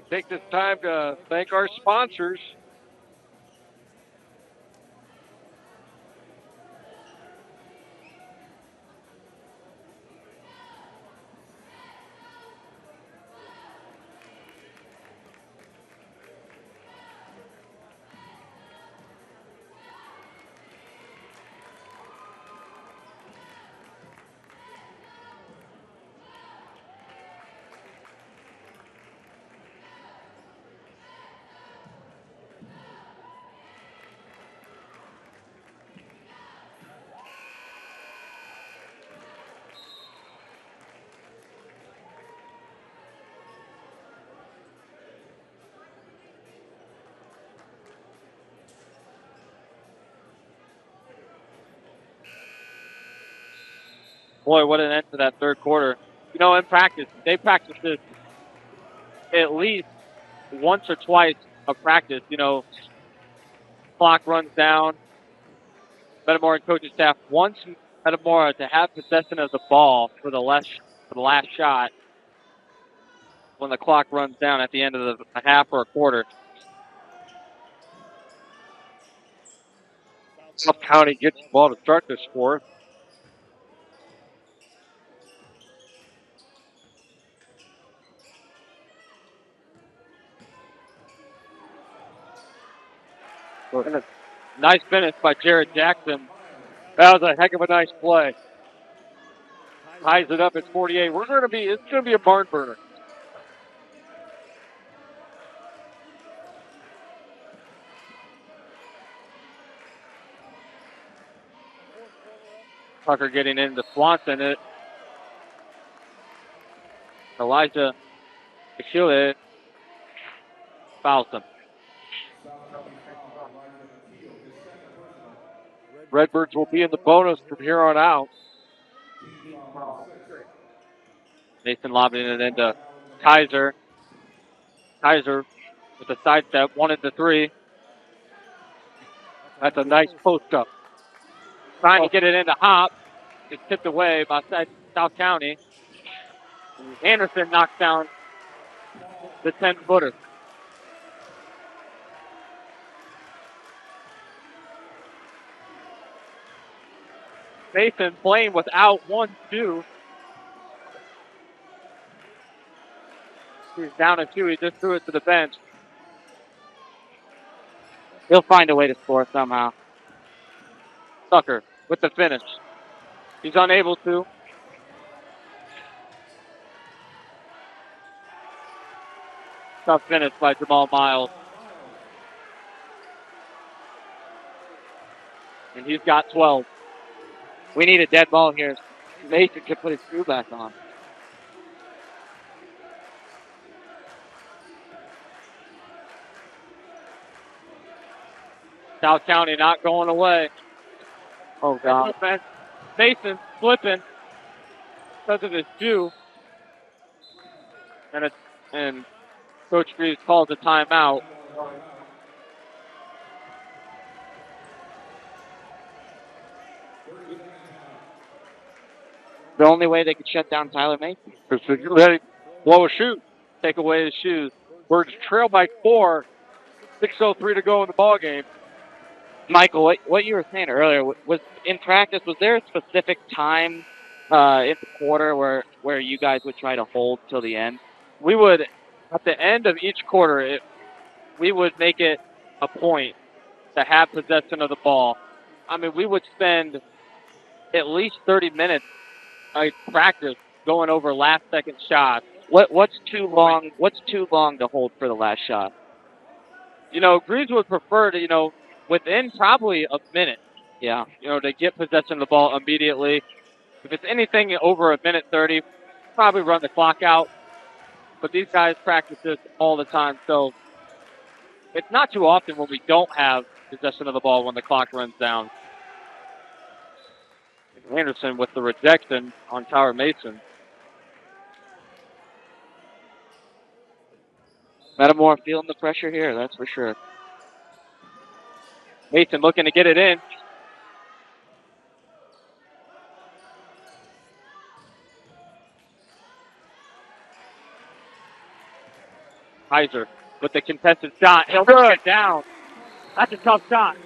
Take this time to thank our sponsors. Boy, what an end to that third quarter. You know, in practice, they practice this at least once or twice a practice. You know, clock runs down. Metamora and coaching staff wants Metamora to have possession of the ball for the last shot when the clock runs down at the end of a half or a quarter. South County gets the ball to start this fourth. Nice finish by Jared Jackson. That was a heck of a nice play. Ties it up at 48. It's going to be a barn burner. Tucker getting into Swanson. Elijah Achille fouls him. Redbirds will be in the bonus from here on out. Mason lobbing it into Kaiser. Kaiser with a sidestep, 1 into 3. That's a nice post up. Trying to get it into Hop. It's tipped away by South County. Anderson knocks down the 10-footer. Mason playing without 1-2. He's down a 2. He just threw it to the bench. He'll find a way to score somehow. Tucker with the finish. He's unable to. Tough finish by Jamal Miles. And he's got 12. We need a dead ball here. Mason can put his screw back on. South County not going away. Oh, God. Mason slipping because of his shoe. And Coach Greaves calls a timeout. the only way they could shut down Tyler Mason. If they let him blow a shoot. Take away his shoes. Birds trail by 4. 6:03 to go in the ball game. Michael, what you were saying earlier was in practice. Was there a specific time in the quarter where you guys would try to hold till the end? We would, at the end of each quarter, we would make it a point to have possession of the ball. I mean, we would spend at least 30 minutes practice going over last-second shots. What's too long? What's too long to hold for the last shot? Greaves would prefer to, within probably a minute. Yeah. To get possession of the ball immediately. If it's anything over a minute 30, probably run the clock out. But these guys practice this all the time, so it's not too often when we don't have possession of the ball when the clock runs down. Anderson with the rejection on Tyler Mason. Metamora feeling the pressure here, that's for sure. Mason looking to get it in. Heiser with the contested shot. He'll knock it down. That's a tough shot.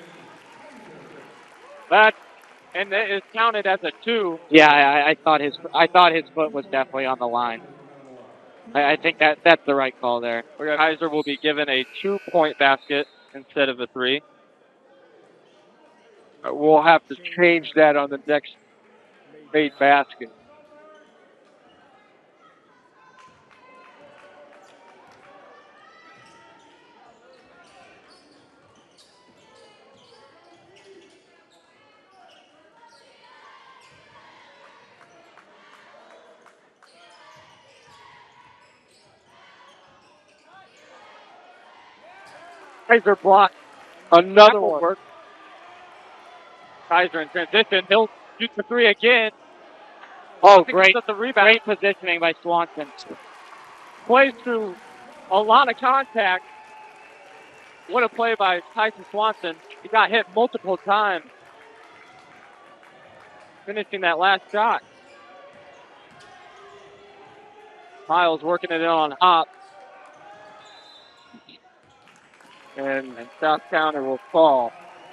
And it is counted as a 2. Yeah, I thought his foot was definitely on the line. I think that's the right call there. Heiser will be given a 2-point basket instead of a 3. We'll have to change that on the next made basket. Kaiser blocked another one. Kaiser in transition. He'll shoot the 3 again. Oh, great. The rebound. Great positioning by Swanson. Plays through a lot of contact. What a play by Tyson Swanson. He got hit multiple times. Finishing that last shot. Miles working it in on Hop. And South County will call.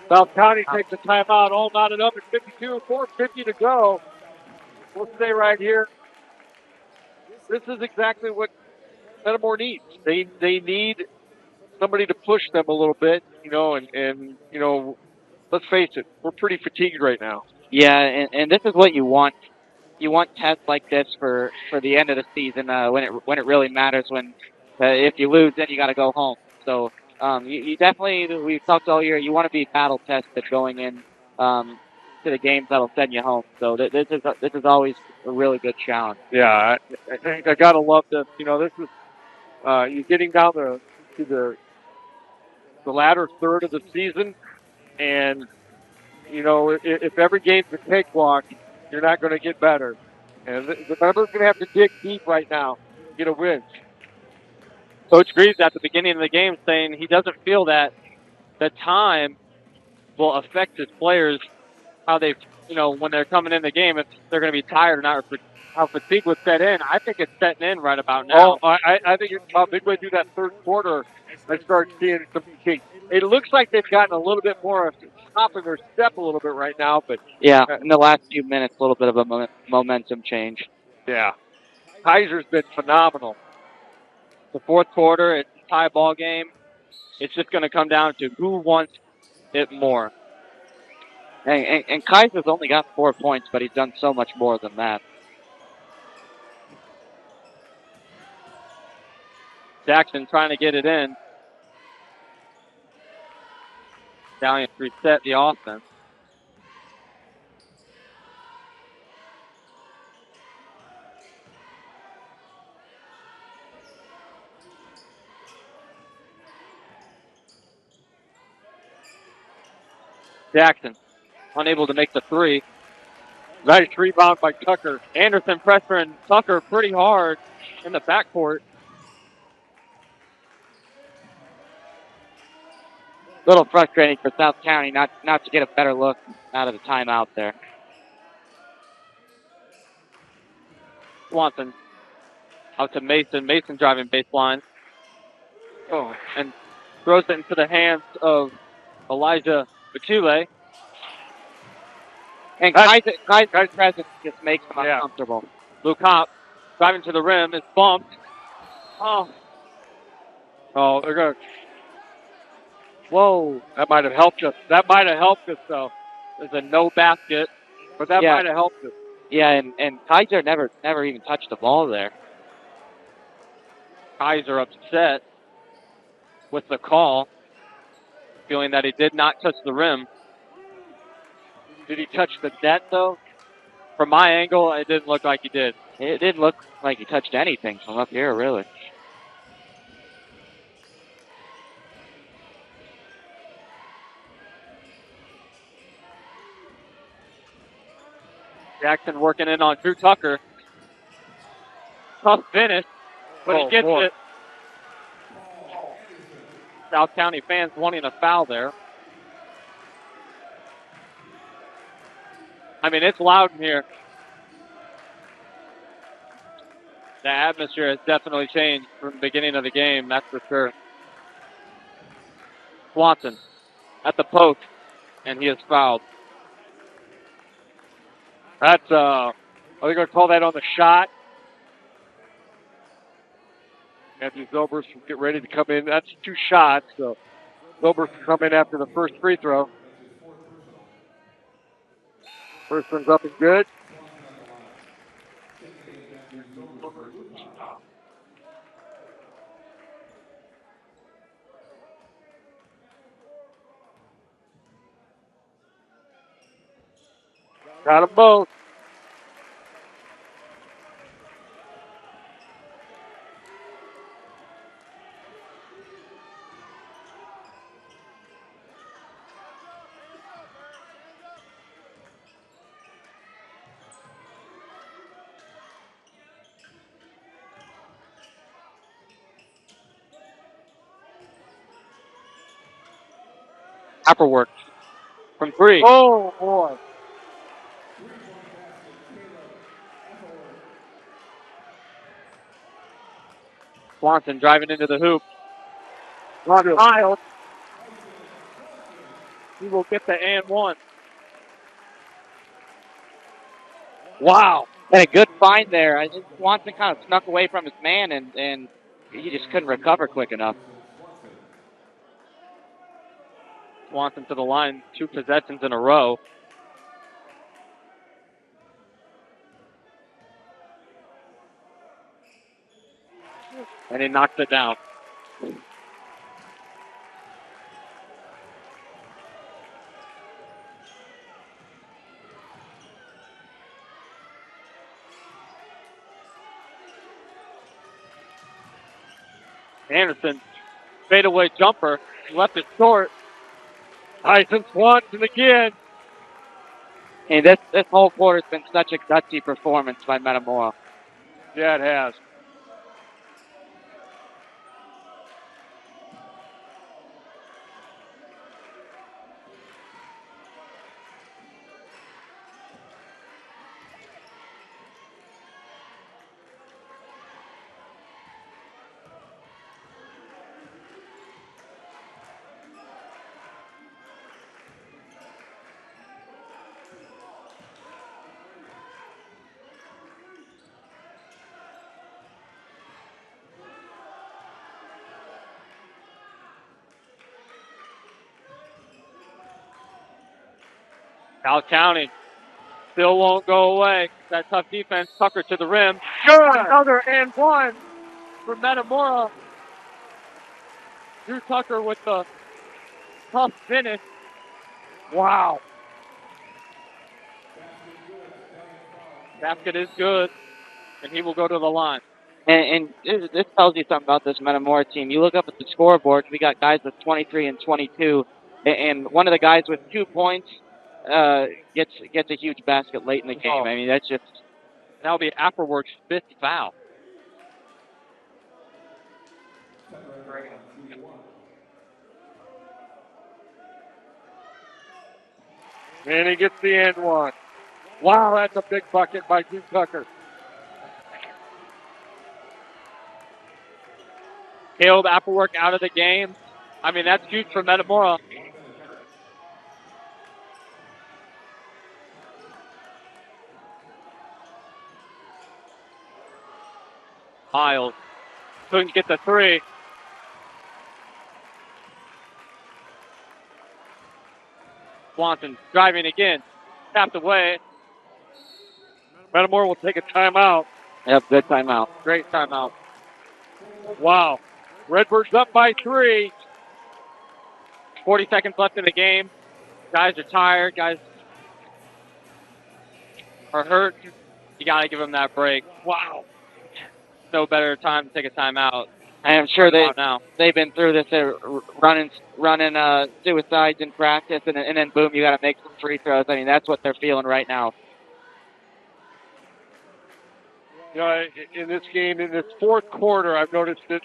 South County takes a timeout, all knotted up at 52, 4:50 to go. We'll stay right here. This is exactly what Metamora needs. They need somebody to push them a little bit, and let's face it, we're pretty fatigued right now. Yeah, and this is what you want. You want tests like this for the end of the season when it really matters. When if you lose, then you got to go home. So you definitely, we've talked all year, you want to be battle tested going in to the games that'll send you home. So this is always a really good challenge. Yeah, I think I gotta love this. This is you're getting down to the latter third of the season, and if every game's a cakewalk, you're not going to get better. And the members going to have to dig deep right now to get a win. Coach Greaves at the beginning of the game saying he doesn't feel that the time will affect his players, how they, when they're coming in the game, if they're going to be tired or not, or how fatigue would set in. I think it's setting in right about now. Oh, I think it's about midway through that third quarter, I start seeing some fatigue. It looks like they've gotten a little bit more of top of their step a little bit right now, but yeah, in the last few minutes, a little bit of a momentum change. Yeah, Kaiser's been phenomenal. The fourth quarter, it's a tie ball game. It's just going to come down to who wants it more. And Kaiser's only got 4 points, but he's done so much more than that. Jackson trying to get it in. Stallions reset the offense. Jackson unable to make the 3. Nice rebound by Tucker. Anderson pressuring Tucker pretty hard in the backcourt. A little frustrating for South County not to get a better look out of the timeout there. Swanson out to Mason. Mason driving baseline. Oh, and throws it into the hands of Elijah Bachule. And Kaiser's presence just makes him uncomfortable. Luke Hopp driving to the rim is bumped. Oh, they're going to. Whoa. That might have helped us. Though. There's a no basket. But that might have helped us. Yeah, and Kaiser never even touched the ball there. Kaiser upset with the call, feeling that he did not touch the rim. Did he touch the net, though? From my angle, it didn't look like he did. It didn't look like he touched anything from up here, really. Jackson working in on Drew Tucker. Tough finish, but he gets it. South County fans wanting a foul there. I mean, it's loud in here. The atmosphere has definitely changed from the beginning of the game, that's for sure. Swanson at the post, and he is fouled. That's, are they going to call that on the shot? Anthony Zobers will get ready to come in. That's 2 shots, so Zobers will come in after the first free throw. First one's up and good. Got them both. Apperwork from 3. Oh, boy. Swanson driving into the hoop. Miles. He will get the and 1. Wow. And a good find there. I think Swanson kind of snuck away from his man, and he just couldn't recover quick enough. Swanson to the line, 2 possessions in a row. And he knocks it down. Anderson, fadeaway jumper, left it short. Tyson Swanson again. And this whole quarter's been such a gutsy performance by Metamora. Yeah, it has. South County still won't go away. That tough defense. Tucker to the rim. Good. Another and 1 for Metamora. Drew Tucker with the tough finish. Wow. Basket is good, and he will go to the line. And this tells you something about this Metamora team. You look up at the scoreboard, we got guys with 23 and 22, and one of the guys with 2 points gets a huge basket late in the game. I mean, that's just, that'll be Apperwork's 5th foul. And he gets the and 1. Wow, that's a big bucket by Drew Tucker. Caleb Applework out of the game. I mean, that's huge for Metamora. Miles couldn't get the three. Swanson driving again. Tapped away. Metamora will take a timeout. Yep, good timeout. Great timeout. Wow. Redbirds up by 3. 40 seconds left in the game. Guys are tired. Guys are hurt. You got to give them that break. Wow. No better time to take a timeout. I am sure they've been through this running suicides in practice, and then boom, you got to make some free throws. I mean, that's what they're feeling right now. You know, in this game, in this fourth quarter, I've noticed that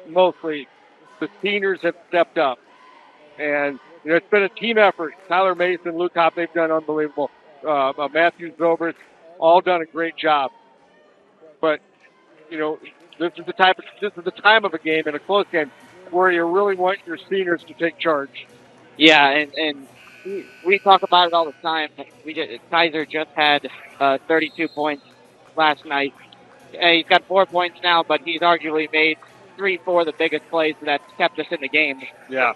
mostly the seniors have stepped up. And, you know, it's been a team effort. Tyler Mason, Luke Hopp, they've done unbelievable. Matthew Zobers, all done a great job. But, you know, this is the time of a game, in a close game, where you really want your seniors to take charge. Yeah, and we talk about it all the time. Kaiser just had 32 points last night. He's got 4 points now, but he's arguably made 3-4 of the biggest plays that's kept us in the game. Yeah.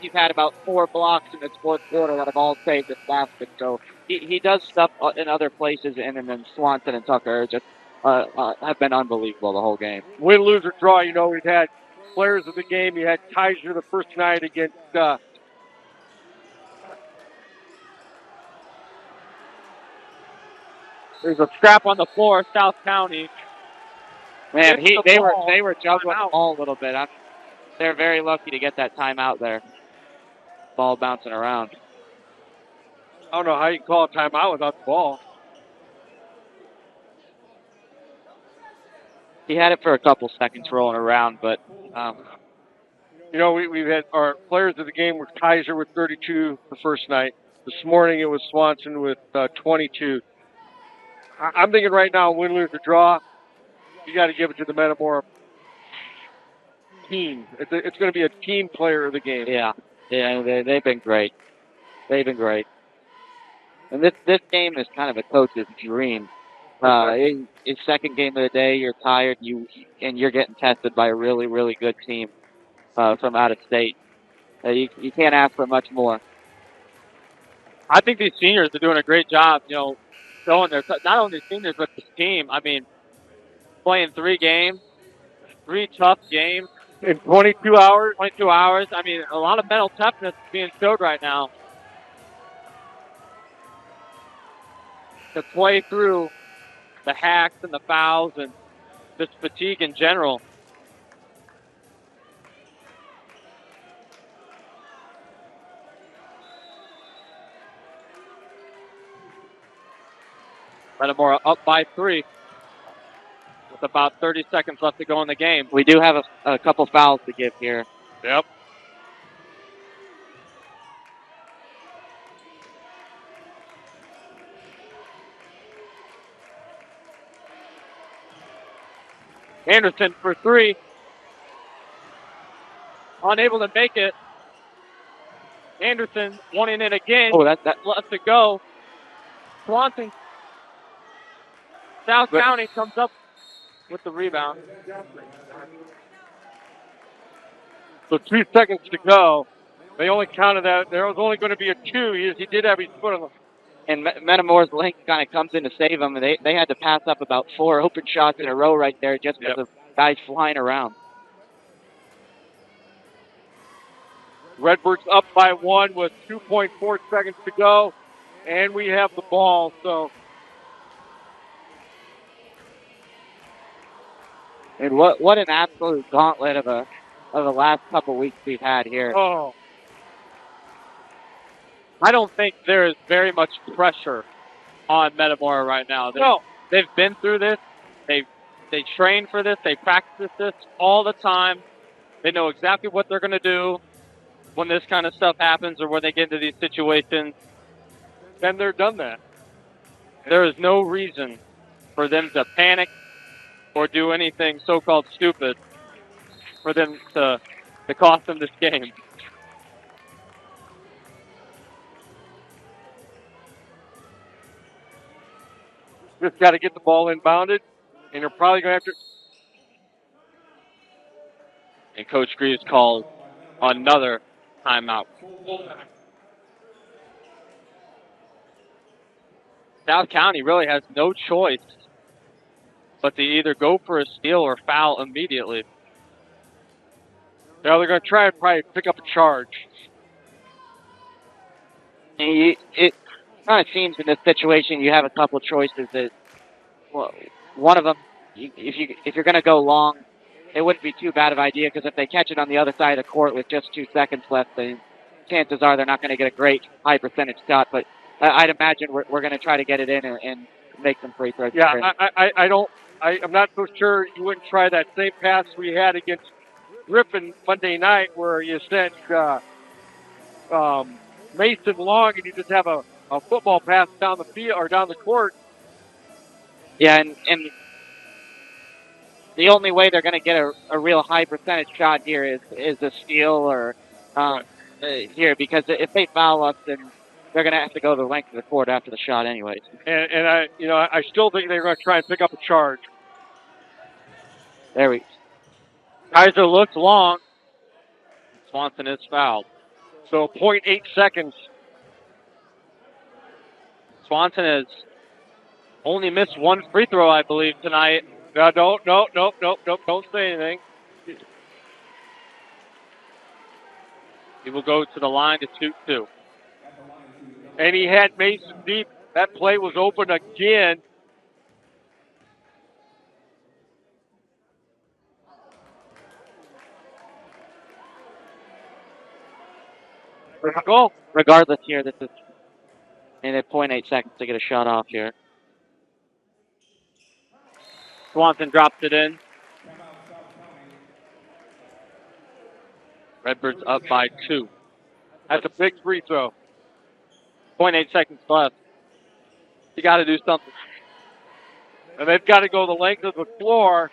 He's had about 4 blocks in this fourth quarter that have all saved this basket. So he does stuff in other places, and then Swanson and Tucker just have been unbelievable the whole game. Win, lose, or draw, you know, we've had players of the game. You had Kaiser the first night against there's a scrap on the floor, South County. Man, they were juggling the ball a little bit. They're very lucky to get that timeout there. Ball bouncing around. I don't know how you call a timeout without the ball. He had it for a couple seconds rolling around, but you know, we've had our players of the game were Kaiser with 32 the first night. This morning it was Swanson with 22. I'm thinking right now, win, lose, or draw, you got to give it to the Metamora team. It's going to be a team player of the game. Yeah, they've been great. They've been great. And this game is kind of a coach's dream. It's second game of the day. You're tired. You're getting tested by a really, really good team from out of state. You can't ask for much more. I think these seniors are doing a great job. You know, showing their not only seniors but this team. I mean, playing 3 games, 3 tough games in 22 hours. 22 hours. I mean, a lot of mental toughness is being showed right now to play through the hacks and the fouls and this fatigue in general. Metamora up by 3 with about 30 seconds left to go in the game. We do have a couple fouls to give here. Yep. Anderson for 3. Unable to make it. Anderson wanting it again. Oh, that left to go. Swanson. South County comes up with the rebound. So 2 seconds to go. They only counted that. There was only going to be a 2. He did have his foot on the... And Metamora's link kind of comes in to save them. They had to pass up about 4 open shots in a row right there just because of guys flying around. Redbirds up by 1 with 2.4 seconds to go. And we have the ball, so... And what an absolute gauntlet of the last couple weeks we've had here. Oh. I don't think there is very much pressure on Metamora right now. They've been through this. They train for this. They practice this all the time. They know exactly what they're going to do when this kind of stuff happens or when they get into these situations. Then they're done that. There is no reason for them to panic or do anything so-called stupid. for them to cost them this game. Just got to get the ball inbounded, and you're probably going to have to. And Coach Greaves calls another timeout. South County really has no choice but to either go for a steal or foul immediately. Now they're going to try and probably pick up a charge. And it kind of seems in this situation you have a couple choices. That well, one of them, if you're going to go long, it wouldn't be too bad of an idea because if they catch it on the other side of the court with just 2 seconds left, then chances are they're not going to get a great high percentage shot. But I'd imagine we're going to try to get it in and make some free throws. Yeah, I'm not so sure you wouldn't try that same pass we had against Griffin Monday night where you sent Mason long and you just have a football pass down the field or down the court. Yeah, and the only way they're going to get a real high percentage shot here is a steal or here, because if they foul us, then they're going to have to go the length of the court after the shot anyways. And I still think they're going to try and pick up a charge. There we go. Kaiser looks long. Swanson is fouled. So 0.8 seconds. Swanson has only missed 1 free throw, I believe, tonight. No, don't say anything. He will go to the line to shoot 2. And he had Mason deep. That play was open again. Goal. Regardless here, this is in at 0.8 seconds to get a shot off here. Swanson drops it in. Redbirds up by 2. That's a big free throw. 0.8 seconds left. You got to do something. And they've got to go the length of the floor.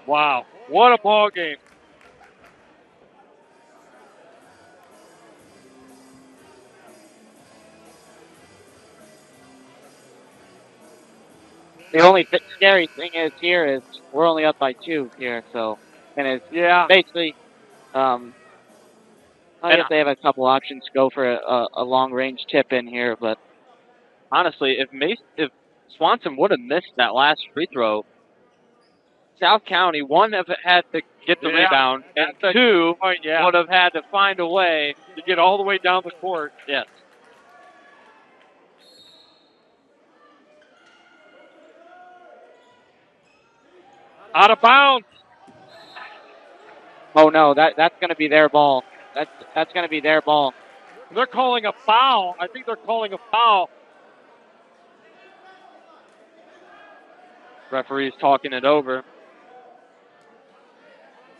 Wow, what a ball game. The only scary thing is here is we're only up by 2 here, so and it's basically. I guess they have a couple options to go for a long range tip in here, but honestly, if Swanson would have missed that last free throw, South County, 1, have had to get the rebound, and 2 would have had to find a way to get all the way down the court. Yes. Out of bounds. Oh no, that's going to be their ball. That's going to be their ball. They're calling a foul. I think they're calling a foul. Referee's talking it over.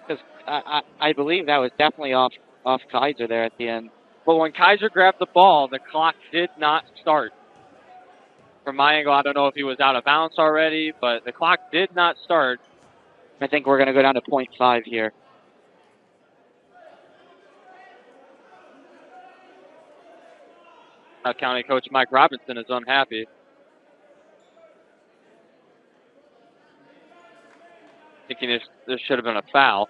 Because I believe that was definitely off Kaiser there at the end. But when Kaiser grabbed the ball, the clock did not start. From my angle, I don't know if he was out of bounds already, but the clock did not start. I think we're going to go down to 0.5 here. South County coach Mike Robinson is unhappy. Thinking this should have been a foul.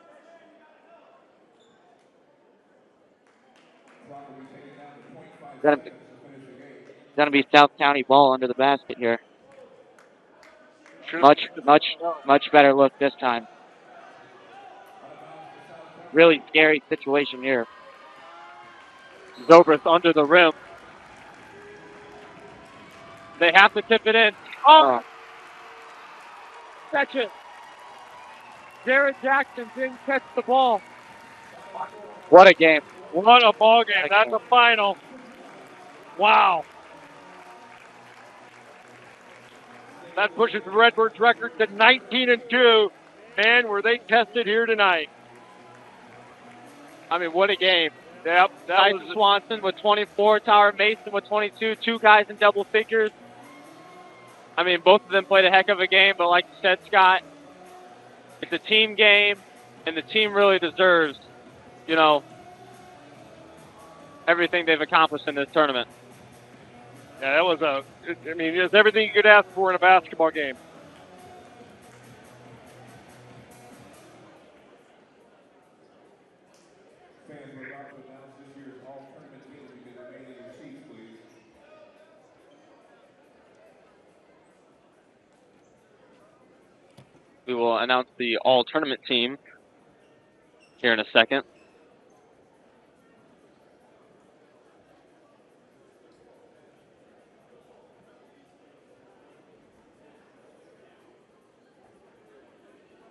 Going to be South County ball under the basket here. Much better look this time. Really scary situation here. Zobrist under the rim. They have to tip it in. Oh! Catch it. Jared Jackson didn't catch the ball. What a game. What a ball game. That's a final. Wow. That pushes the Redbirds record to 19-2. Man, were they tested here tonight. I mean, what a game. Yep, that Tyson was Swanson with 24, Tower Mason with 22, two guys in double figures. I mean, both of them played a heck of a game, but like you said, Scott, it's a team game, and the team really deserves, you know, everything they've accomplished in this tournament. Yeah, that was I mean, it's everything you could ask for in a basketball game. Fans, we're about to announce this year's all-tournament team. If you could remain in your seats, please. We will announce the all-tournament team here in a second.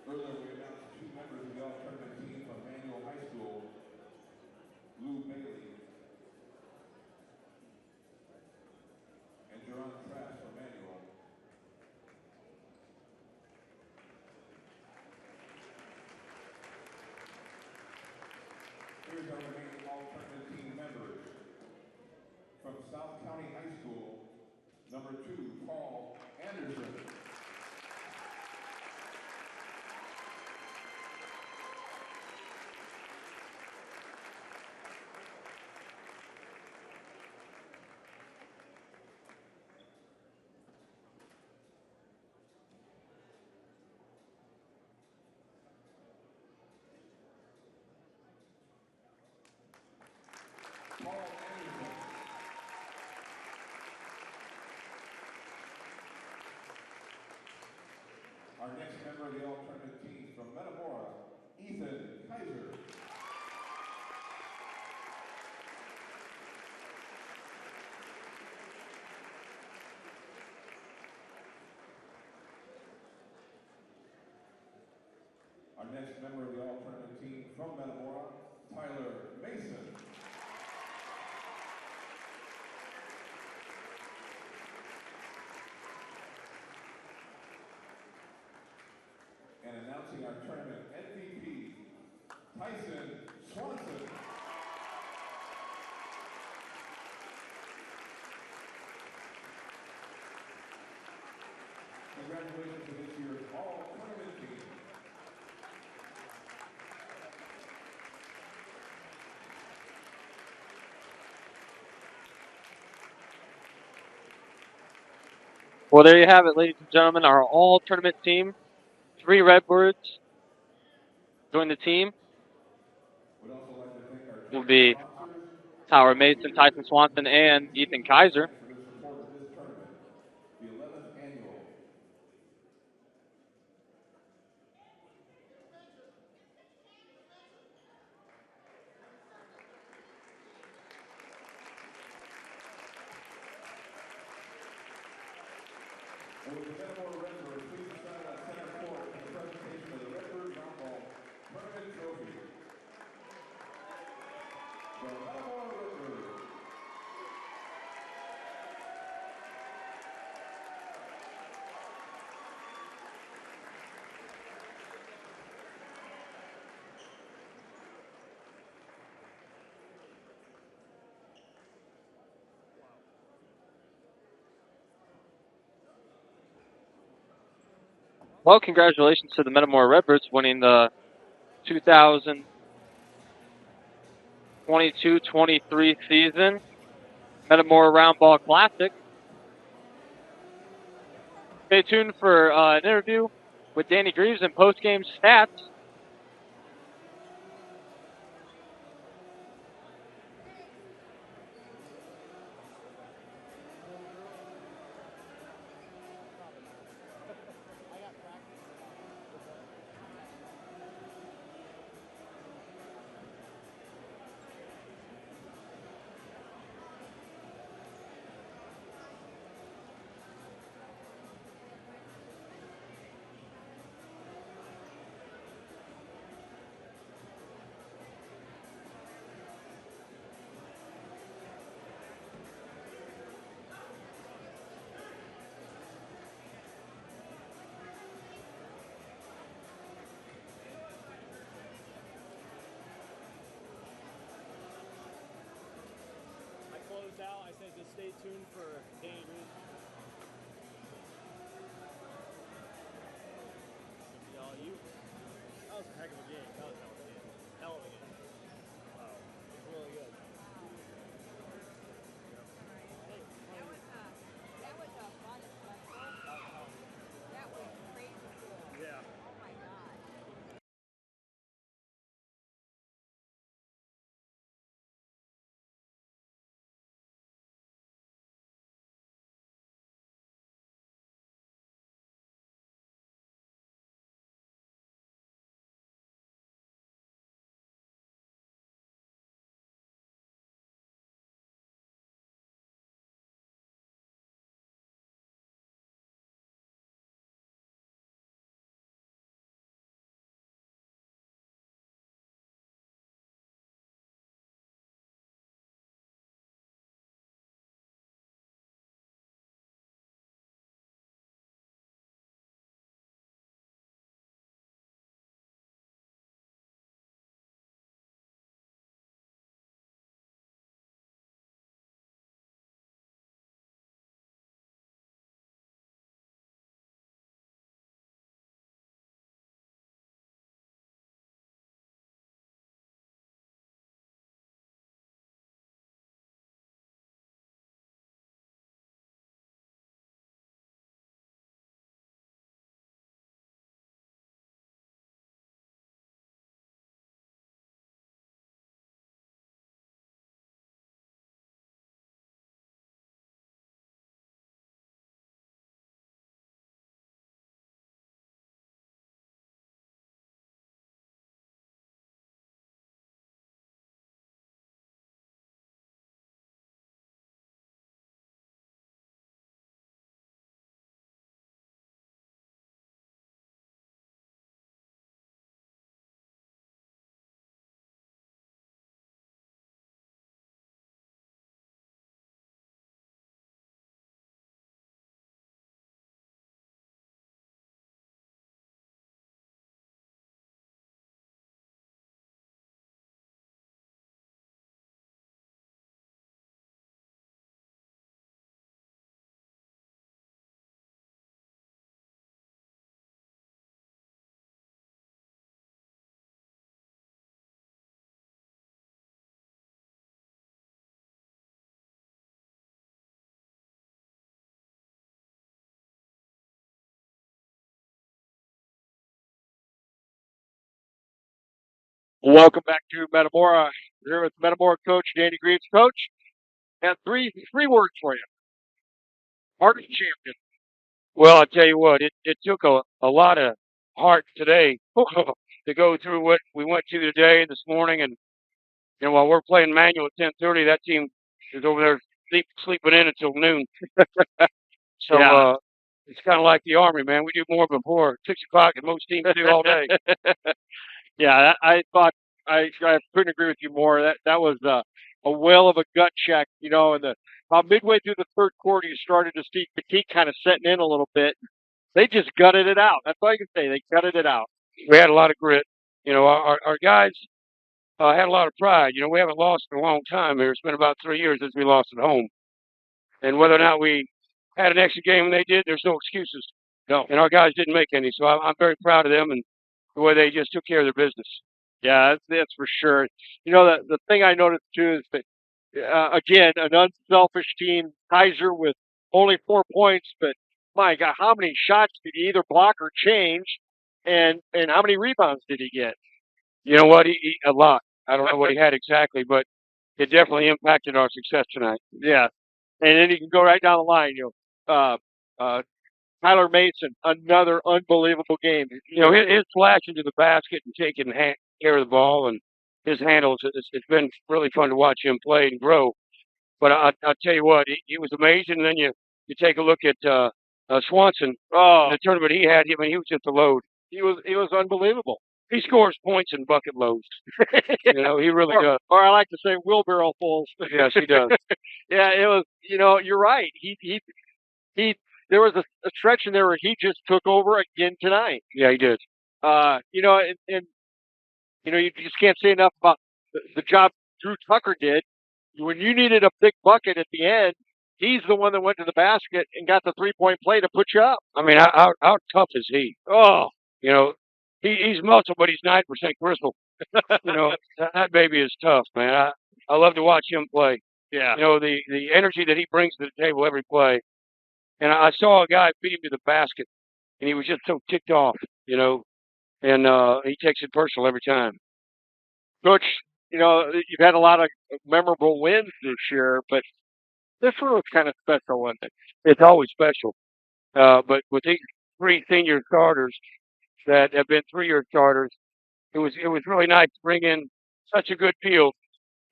Earlier, we announced two members of the all-tournament team from Metamora High School, Lou Bailey and Jerron Trask from Manual. Here's our remaining all-tournament team members. From South County High School, number 2, Paul Anderson. Paul Anderson. Our next member of the all-tournament team from Metamora, Ethan Kaiser. Our next member of the all-tournament team from Metamora, Tyler Mason. And announcing our tournament MVP, Tyson Swanson. Congratulations to this year's all-tournament team. Well, there you have it, ladies and gentlemen, our all-tournament team. 3 Redbirds join the team. We'd also like to thank our Will be Tower Mason, Tyson Swanson, and Ethan Kaiser. for the support of this tournament, the 11th annual. And with the Metamora Redbirds, please stand at center court for the presentation of the Redbird Roundball Tournament Trophy. The Metamora Redbirds. Well, congratulations to the Metamora Redbirds winning the 2022-23 season Metamora Roundball Classic. Stay tuned for an interview with Danny Greaves and post-game stats. Sal. I said just stay tuned for Danny Green. That was a heck of a game. That was a hell of a game. Hell of a game. Wow. It was really good. That was a fun special. That was crazy cool. Yeah. Oh my god. Welcome back to Metamora. We're here with Metamora coach Danny Greaves. Coach, got three words for you. Hardest champion. Well, I tell you what, it took a lot of heart today to go through what we went to today and this morning. And, while we're playing manual at 10:30, that team is over there sleeping in until noon. So, Yeah. it's kind of like the Army, man. We do more before 6 o'clock than most teams do all day. Yeah, I thought I couldn't agree with you more. That was a whale of a gut check, and about midway through the third quarter, you started to see fatigue kind of setting in a little bit. They just gutted it out. That's all you can say. They gutted it out. We had a lot of grit. Our guys had a lot of pride. We haven't lost in a long time here. It's been about 3 years since we lost at home. And whether or not we had an extra game and they did, there's no excuses. No. And our guys didn't make any. So I'm very proud of them and the way they just took care of their business. Yeah, that's for sure. The thing I noticed too is that again, an unselfish team. Kaiser with only 4 points, but my God, how many shots did he either block or change, and how many rebounds did he get? You know what? A lot. I don't know what he had exactly, but it definitely impacted our success tonight. Yeah, and then you can go right down the line. Tyler Mason, another unbelievable game. His flash into the basket and taking care of the ball and his handles. It's been really fun to watch him play and grow. But I'll tell you what, he was amazing. And then you take a look at Swanson. Oh, The tournament he had. He was just a load. He was unbelievable. He scores points in bucket loads. He really does. Or I like to say wheelbarrow fulls. Yes, he does. Yeah, it was. You're right. He. There was a stretch in there where he just took over again tonight. Yeah, he did. And you just can't say enough about the job Drew Tucker did. when you needed a big bucket at the end, he's the one that went to the basket and got the 3-point play to put you up. I mean, how tough is he? Oh, You know, he's muscle, but he's 9% crystal. You know, that baby is tough, man. I love to watch him play. yeah. You know, the energy that he brings to the table every play. And I saw a guy beat him to the basket, and he was just so ticked off, you know, and he takes it personal every time. Coach, you've had a lot of memorable wins this year, but this one was kind of special, wasn't it? It's always special. But with these 3 senior starters that have been 3-year starters, it was really nice to bring in such a good field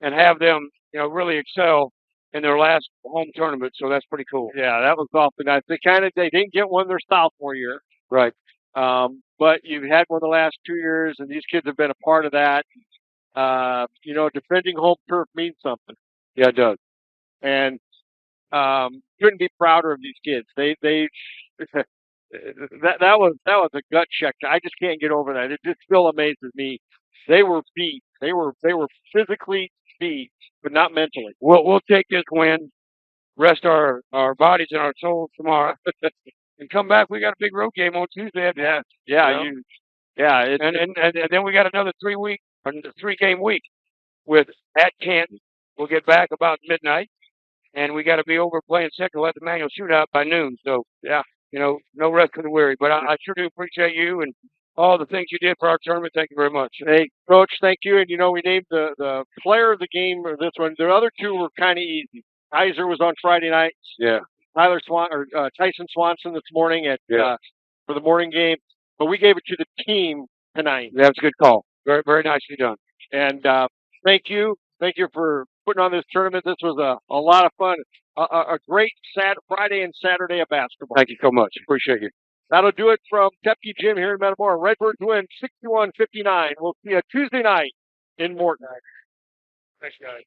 and have them, really excel in their last home tournament. So that's pretty cool. Yeah, that was awfully nice. They didn't get one their sophomore year, Right. but you've had one the last 2 years, and these kids have been a part of that. Defending home turf means something, Yeah, it does. and couldn't be prouder of these kids. They that was a gut check. I just can't get over that. It just still amazes me. They were beat. They were physically beat, but not mentally. We'll take this win, rest our bodies and our souls tomorrow, and come back. We got a big road game on Tuesday. Yeah. And then we got another 3-game week with at Canton. We'll get back about midnight, and we got to be over playing second at the manual shootout by noon. So Yeah. No rest for the weary. But I sure do appreciate you and all the things you did for our tournament. Thank you very much. Hey, Coach, thank you. And we named the player of the game or this one. The other 2 were kind of easy. Kaiser was on Friday night. Yeah. Tyson Swanson this morning Yeah. for the morning game. But we gave it to the team tonight. That's a good call. Very, very nicely done. And thank you. Thank you for putting on this tournament. This was a lot of fun. A great Friday and Saturday of basketball. Thank you so much. Appreciate you. That'll do it from Tepke Gym here in Metamora. Redbirds win 61-59. We'll see you Tuesday night in Morton. Thanks, guys.